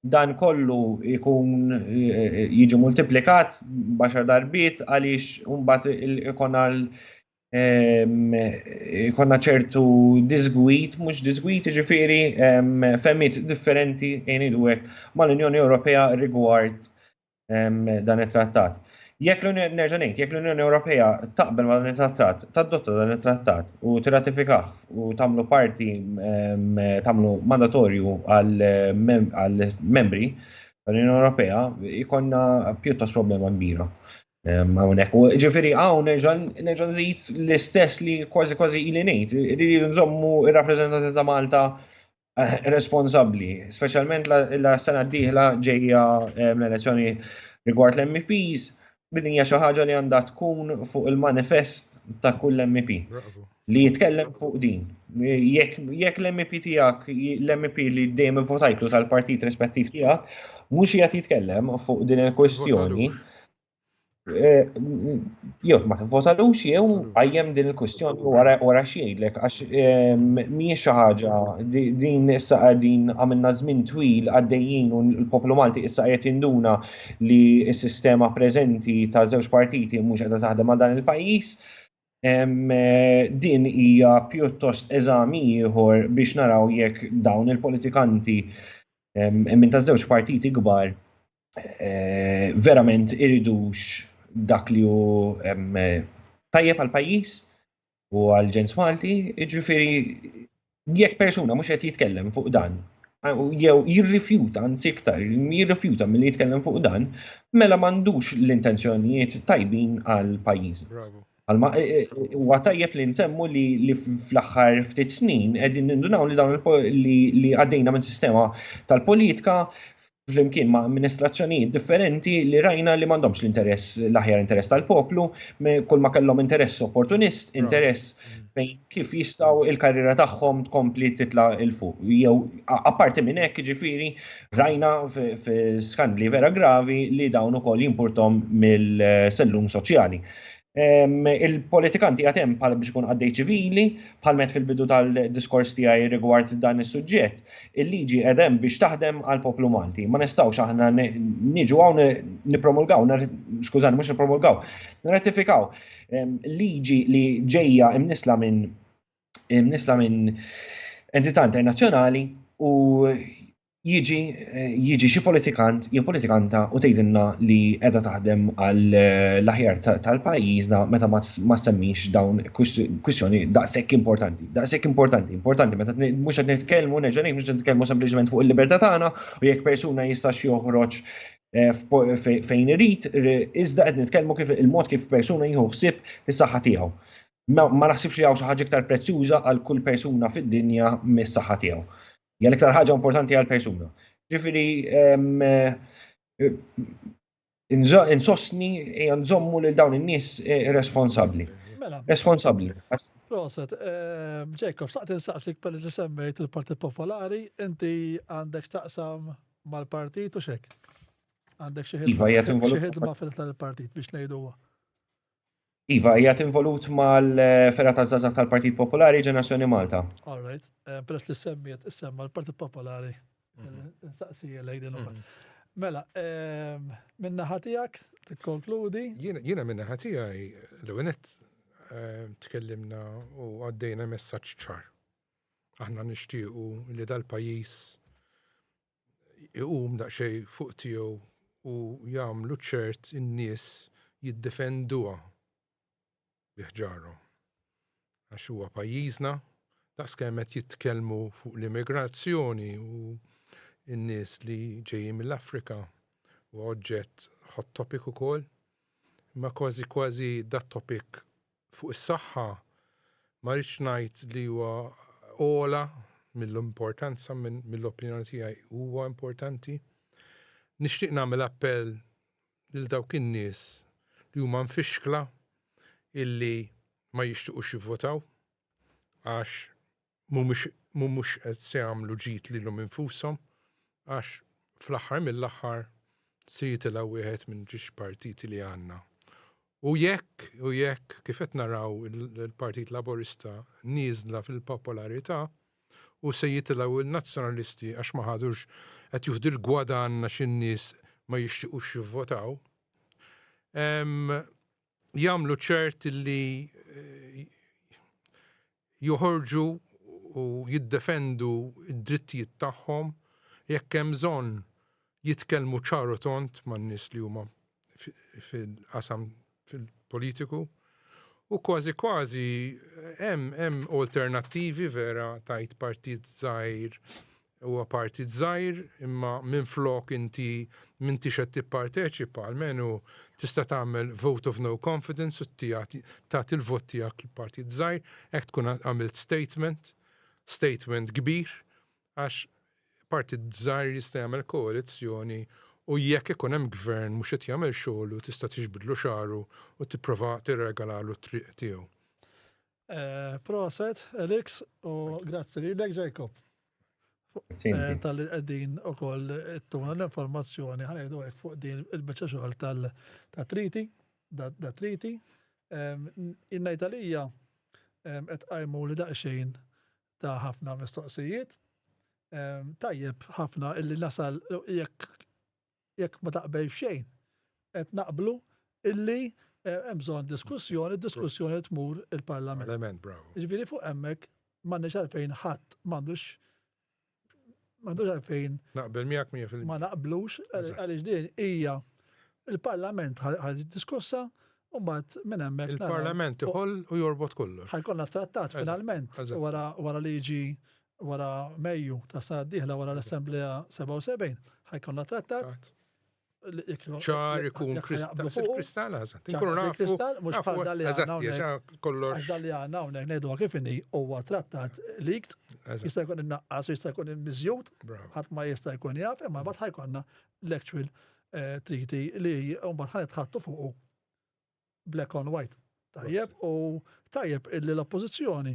dan kollu jkun jiġu multiplikat baxar darbiet għaliex mbagħad ikonna ċertu disgwit, mhux disgwit, ġifieri femmit differenti jgħidu hekk mal-Unjoni Ewropea rigward dan it-trattat. Jekk l-Unjoni Ewropea taqbel ma' dan it-trattat, tadotta dan it-trattat u tirratifikah u tagħmlu parti tagħmlu mandatorju għall-membri tal-Unjoni Ewropea, ikonna pjuttost problema kbira. Hawnhekk. U ġifieri hawn nerġa' nżid l-istess li kważi ili ngħid, irridu nżommu ir-rappreżentanti ta' Malta responsabbli, speċjalment la sena d-dieħla ġejja l-elezzjoni rigward l-MEPs, din hija xi ħaġa li għandha tkun fuq il-manifest ta' kull MEP li jitkellem fuq din. Jekk l-MEP tiegħek, l-MEP li dejjem votajtlu tal-partit rispettiv tiegħek, mhux qiegħed jitkellem fuq din il-kwestjoni. Jew ma tivvotalux jew għajjem din il-kwestjoni wara xi jgħidlek għax mhijiex xi ħaġa din issa qegħdin għamilna żmien twil għaddejjin u l-poplu Malti issa qed jinduna li s-sistema preżenti ta' żewġ partiti mhux qiegħda taħdem għal dan il-pajjiż. Din hija pjuttost eżami ieħor biex naraw jekk dawn il-politikanti minn ta' żewġ partiti kbar verament iridux dak li hu tajjeb għal pajjiż u għal ġens Malti, jiġifieri jekk persuna mhux qed jitkellem fuq dan, jew jirrifjuta anzi iktar, jirrifjuta milli jitkellem fuq dan, mela m'għandux l-intenzjonijiet tajbin għal pajjiż. Huwa tajjeb li nsemmu li fl-aħħar ftit snin qegħdin nindunaw li dawn li għaddejna minn sistema tal-politika flimkien ma' amministrazzjonijiet differenti li rajna li m'għandhomx l-aħjar interess tal-poplu, kull ma kellhom interess opportunist, interess fejn kif jistgħu il-karriera tagħhom tkompli titla' il fuq. Jew apparti minn hekk jiġifieri rajna f'skandli vera gravi li dawn ukoll jimpurtom mill-sellum soċjali. Il-politikanti għatem bħal biex ikun għaddej ċivili, bħalmet fil-bidu tal-diskors tiegħi rigward dan is-suġġett, il-liġi qegħdem biex taħdem għal poplu Malti. Ma nistgħux aħna niġu hawn nippromulgaw, skużani mhux nippromulgaw, nirratifikaw liġi li ġejja imnisla minn entità internazzjonali u jiġi xi politikant jew politikanta u tgħidilna li qiegħda taħdem għal l-aħjar tal-pajjiżna meta ma semmix dawn kwistjoni daqshekk importanti. Daqshekk importanti meta mhux qed nitkellmu mhux qed nitkellmu sempliċement fuq il-libertà tagħna u jekk persuna jistax joħroġ fejn irid, iżda qed nitkellmu kif il-mod kif persuna jieħu ħsieb is-saħħa tiegħu. Ma naħsibx li hawn xi ħaġa iktar prezzjuża għal kull persuna fid-dinja mis-saħħa tiegħu. Hija l-iktar ħaġa importanti għal persuna. Ġifieri insostni nżommu lil dawn in-nies responsabbli. Responsabbli. Proset, Jacob, saqt insaqsik per li semmejt il-Partit Popolari, inti għandek taqsam mal-partit u xek? Għandek xi ħidma fil-partit biex ngħiduha. Iva, jgħat involut mal-Ferra taż-Żgħażagħ tal-Partit Popolari Ġenerazzjoni Malta. All right. Peress li semmiet issemma l-Partit Popolari. Nsaqsija lejden ukoll. Mela, minna ħatijak tikkonkludi? Jiena minna ħatijaj l-għenet tkellimna u għaddejna messaġġ ċar. Aħna nixtiequ li dal-pajjiż iqum daqsxejn fuq tiegħu u jagħmlu ċert in-nies jiddefenduha biħġarhom. Għax huwa pajjiżna, daqskemm qed jitkellmu fuq l-immigrazzjoni u in-nies li ġejjin mill-Afrika u oġġett hot topic ukoll. Imma kważi dat topic fuq is-saħħa ma rridx ngħid li huwa ola mill-importanza mill-opinjoni tiegħi huwa importanti. Nixtieq nagħmel appell lil dawk in-nies li huma mfixkla illi ma jixtiequx jivvotaw għax mhumiex qed se jagħmlu ġid lilhom infushom għax fl-aħħar mill-aħħar se jitilgħu wieħed minn ġiex partiti li għandna. U jekk kif qed naraw il-Partit Laburista nieżla fil-popolarità u se jitilgħu il-nazzjonalisti għax ma ħadux qed juħdu l-gwadan għax in-nies ma jixtiequx jivvotaw, jagħmlu ċert li joħorġu u jiddefendu id-drittijiet tagħhom jekk hemm bżonn jitkellmu ċaru tont man-nies li huma fil-qasam fil-politiku u kważi hemm alternattivi vera tajt partit żgħir huwa partit żgħir imma minflok inti m'intix qed tipparteċipa almenu tista' tagħmel vote of no confidence u tagħti il-vot tiegħek il-partit żgħir hekk tkun għamilt statement kbir għax partit żgħir jista' jagħmel koalizzjoni u jekk ikun hemm gvern mhux qed jagħmel xogħlu tista' tiġbidlu xaru u tipprova tirregalalu t-triq tiegħu. Proset, Elix, u grazzi lilek Jacob. Tal-li qegħdin ukoll ittuna l-informazzjoni ħanejdu hekk fuq din il-biċċa xogħol tal-triti, da triti. In-Italija qed qajmu li daqsxejn ta' ħafna mistoqsijiet. Tajjeb ħafna illi nasal jekk ma taqbel xejn qed naqblu illi hemm bżonn diskussjoni tmur il-Parlament. Ġifieri fuq hemmhekk m'għandniex għalfejn ħadd m'għandux għalfejn naqbel miegħek 100%. ma naqblux għaliex din hija il-Parlament ħad diskussa u mbagħad minn hemmhekk il-Parlament iħoll u jorbot kollox. Ħajkollna trattat finalment wara liġi wara Mejju ta' sena d-dieħla wara l-Assembleja 77 ħajkollna trattat ċar ikun kristall għazat. Inkunu nafu. Kristall mhux bħal dalli kollox. Għax dalli għandna hawnhekk ngħidu kif inhi huwa trattat likt jista' jkun innaqqas u jista' jkun immiżjud ħadd ma jista' jkun jaf imma mbagħad ħajkollna l-actual treaty li mbagħad ħanitħattu fuqu black on white. Tajjeb u tajjeb illi l-oppożizzjoni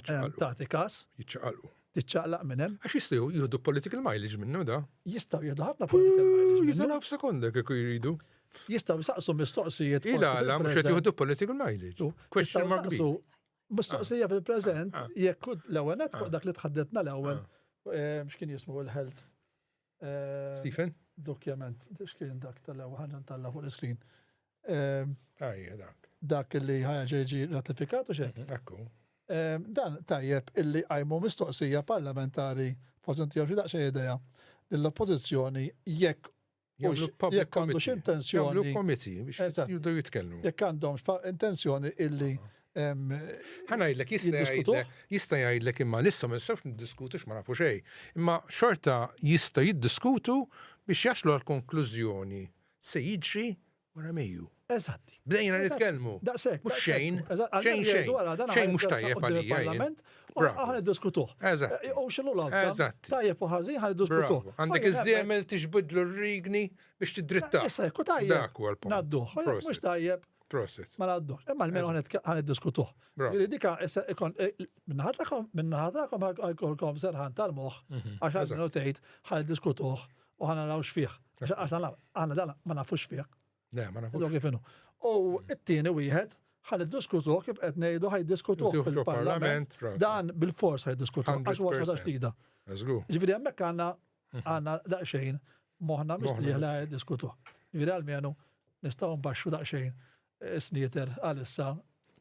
tagħti każ jiċċaqalqu. tiċċaqlaq minn hemm. Għax jistgħu jieħdu political mileage minnu da. Jistgħu jieħdu ħafna political mileage minnu. Jistgħu f'sekonda kieku jridu. Jistgħu saqsu mistoqsijiet. Ila mhux qed jieħdu political mileage. Question mark B. Mistoqsija fil-preżent jekk l-ewwel net fuq dak li tħaddetna l-ewwel x'kien jismu l-health. Stephen? Dokument. X'kien dak tal-ewwel ħaġa ntalla fuq l-iskrin. Dak. Dak li ħaġa ġi ratifikat u xejn. Ekku. Dan tajjeb illi għajmu mistoqsija parlamentari forsi inti xi daqsxejn idea l-oppożizzjoni jekk għandux intenzjoni jibdew jitkellmu. Jekk għandhomx intenzjoni illi ħanajdlek jista' jgħidlek imma lissa ma nistgħux niddiskutux ma nafu xejn. Imma xorta jista' jiddiskutu biex jaslu għal konklużjoni se jiġri wara Mejju. Eżatti. Bdejna nitkellmu. Daqshekk. Mhux xejn. Xejn mhux tajjeb għalija. Aħna diskutuh. Eżatt. U x'inhu l-għadda? Tajjeb u ħażin ħan diskutuh. Għandek iż-żiemel tixbidlu r-rigni biex tidritta. Issa jekk tajjeb. Dak huwa l-punt. Nadduh. Mhux tajjeb. Proset. Ma naddux. Imma l-menu ħan diskutuh. Ġifieri dika issa ikun minnaħatrakom ħajkolkom serħan tal-moħħ għax għalmenu tgħid ħan diskutuh u ħan naraw x'fih. Għax aħna dan ma nafux fih. Le, ma nafux. U it-tieni wieħed ħan iddiskutuh kif qed ngħidu ħajdiskutuh fil-Parlament. Dan bil-fors ħajdiskutuh għax huwa ħaġa ġdida. Ġifieri hemmhekk għandna daqsxejn moħħna mistrieħ li ħajdiskutuh. Ġifieri għalmenu nistgħu nbaxxu daqsxejn snieter għalissa.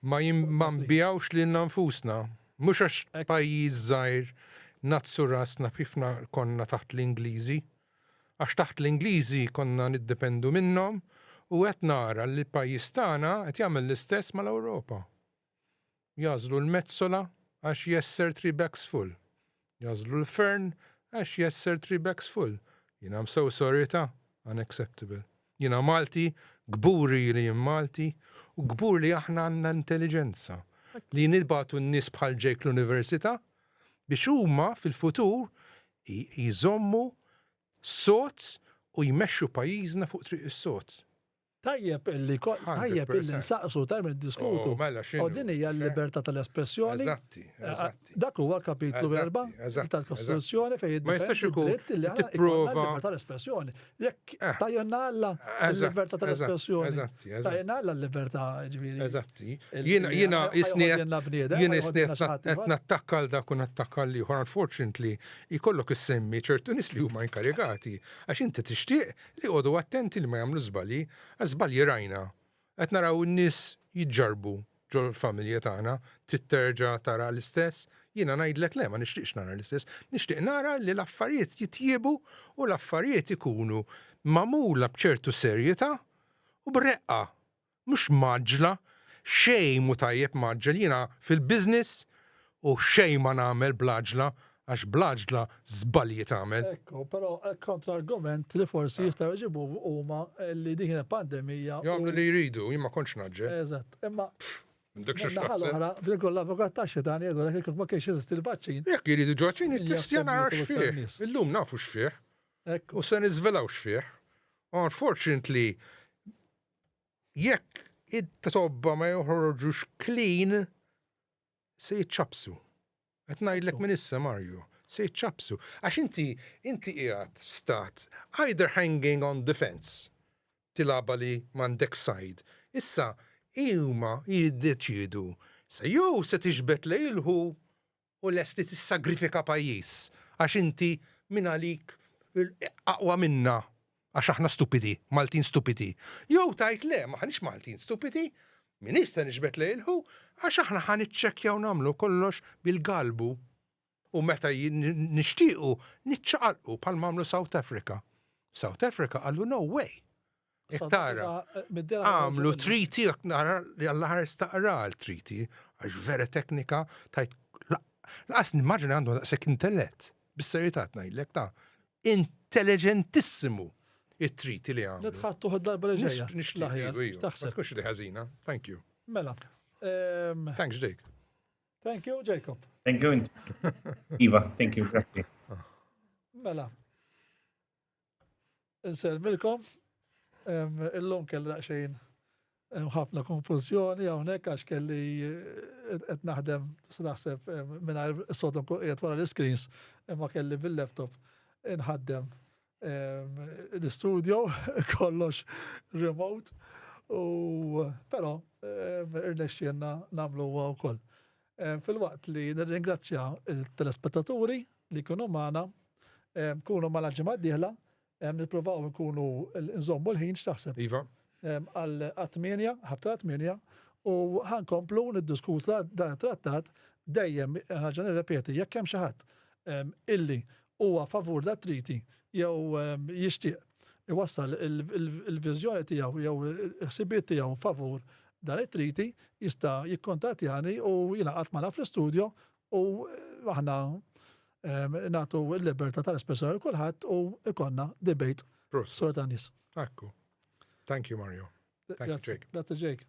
Ma nbijawx lilna nfusna. Mhux għax pajjiż żgħir nazzu rasna kifna konna taħt l-Ingliżi. Għax taħt l-Ingliżi konna niddependu minnhom u qed nara li l-pajjiż tagħna qed jagħmel l-istess mal-Ewropa. Jażlu l-mezzola għax jesser 3 bags full. Jażlu l-fern Għax yes sir, 3 bags full. I'm so sorry ta' unacceptable. Malti, gburi li jien Malti, u gbur li aħna għandna intelligenza. Li nidbatu n-nies bħal ġejk l-università biex huma fil-futur jżommu sot u jmexxu pajjiżna fuq triq is-sot. Tajjeb illi nsaqsu tajjeb diskutu. U din hija l-libertà tal-espressjoni. Eżatti. Dak huwa kapitlu 4 tal-Kostituzzjoni fejn ma jistax ikun li tipprova libertà tal-espressjoni. Jekk tajjenna alla l-libertà tal-espressjoni. Tajjenna alla l-libertà ġifieri. Eżatti. Jiena qed nattakka l dak u nattakka l ieħor unfortunately jkollok issemmi ċertu nies li huma inkarigati għax inti tixtieq li jqogħdu attenti li ma jagħmlu żbalji. Żbalji rajna. Qed naraw in-nies jiġġarbu ġol familja tagħna, titterġa' tara l-istess, jiena ngħidlek le ma nixtieqx nara l-istess, nixtieq nara li l-affarijiet jitjiebu u l-affarijiet ikunu magħmula b'ċertu serjetà u b'reqqa, mhux maġla, xejn mu tajjeb maġġel jiena fil-business u xejn ma nagħmel blaġla għax blaġla żbalji tagħmel. Ekku, però kontra-argument li forsi jistgħu jġibu huma li din pandemija. Jagħmlu li jridu, jien ma kontx naġġel. Eżatt, imma M'għandek xi x'taħseb. Bilkol l-avukat taxxi tagħni jgħidu lek ma kienx jeżisti l-vaċċin. Jekk jridu ġoċin it-testja nara x'fih. Illum nafu x'fih. U se niżvelaw x'fih. Unfortunately, jekk it-tobba ma joħorġux clean se jiċċabsu. Qed ngħidlek minn issa Mario, se jiċċabsu. Għax inti qiegħed stat either hanging on the fence tilaba li m'għandek side. Issa huma jiddeċiedu se jew se tiġbed lejlħu u lesti tissagrifika pajjiż għax inti minn għalik aqwa minna għax aħna stupidi, Maltin stupidi. Jew tajt le, ma ħanix Maltin stupidi, minix se niġbed lejlħu għax aħna ħaniċċekkjaw nagħmlu kollox bil-galbu u meta nixtiequ niċċaqalqu bħal mamlu South Africa. South Africa għallu no way. Iktara, għamlu treaty, għall-ħar staqra l-treaty, għax vera teknika, tajt, laqas nimmaġini għandu daqsek intellett, bis-serjetat ngħidlek ta' intelligentissimu it-treaty li għamlu. Nitħattu darba li ġejja. Nixtieq, taħseb. Ma tkunx li ħażina. Thank you. Mela. Thanks, Jake. Thank you, Jacob. Thank you. Iva, thank you, grazie. Mela. Inselmilkom. Illum kelli daqsxejn ħafna konfuzjoni hawnhekk għax kelli qed naħdem naħseb mingħajr sod qiegħed wara l-screens imma kelli bil-laptop inħaddem l-istudio kollox remote u però irnexxielna nagħmlu huwa wkoll. Fil-waqt li nirringrazzja il-telespettaturi li kienu magħna kunu mal-ġimgħa d-dieħla nippruvaw nkunu nżommu l-ħin x'taħseb. Iva. Għal-8, ħabta 8, u ħankomplu niddiskutu da trattat dejjem ħaġa nirrepeti jekk hemm xi ħadd illi huwa favur da triti jew jixtieq iwassal il-viżjoni tiegħu jew il-ħsibiet tiegħu favur dan it-triti jista' jikkontattjani u jingħaqad magħna fl-istudju u aħna nagħtu l-libertà tal-espressjoni kulħadd u ikonna debate sura ta' nies. Ekku. Thank you, Mario. Thank you, Jake. Grazie, Jake.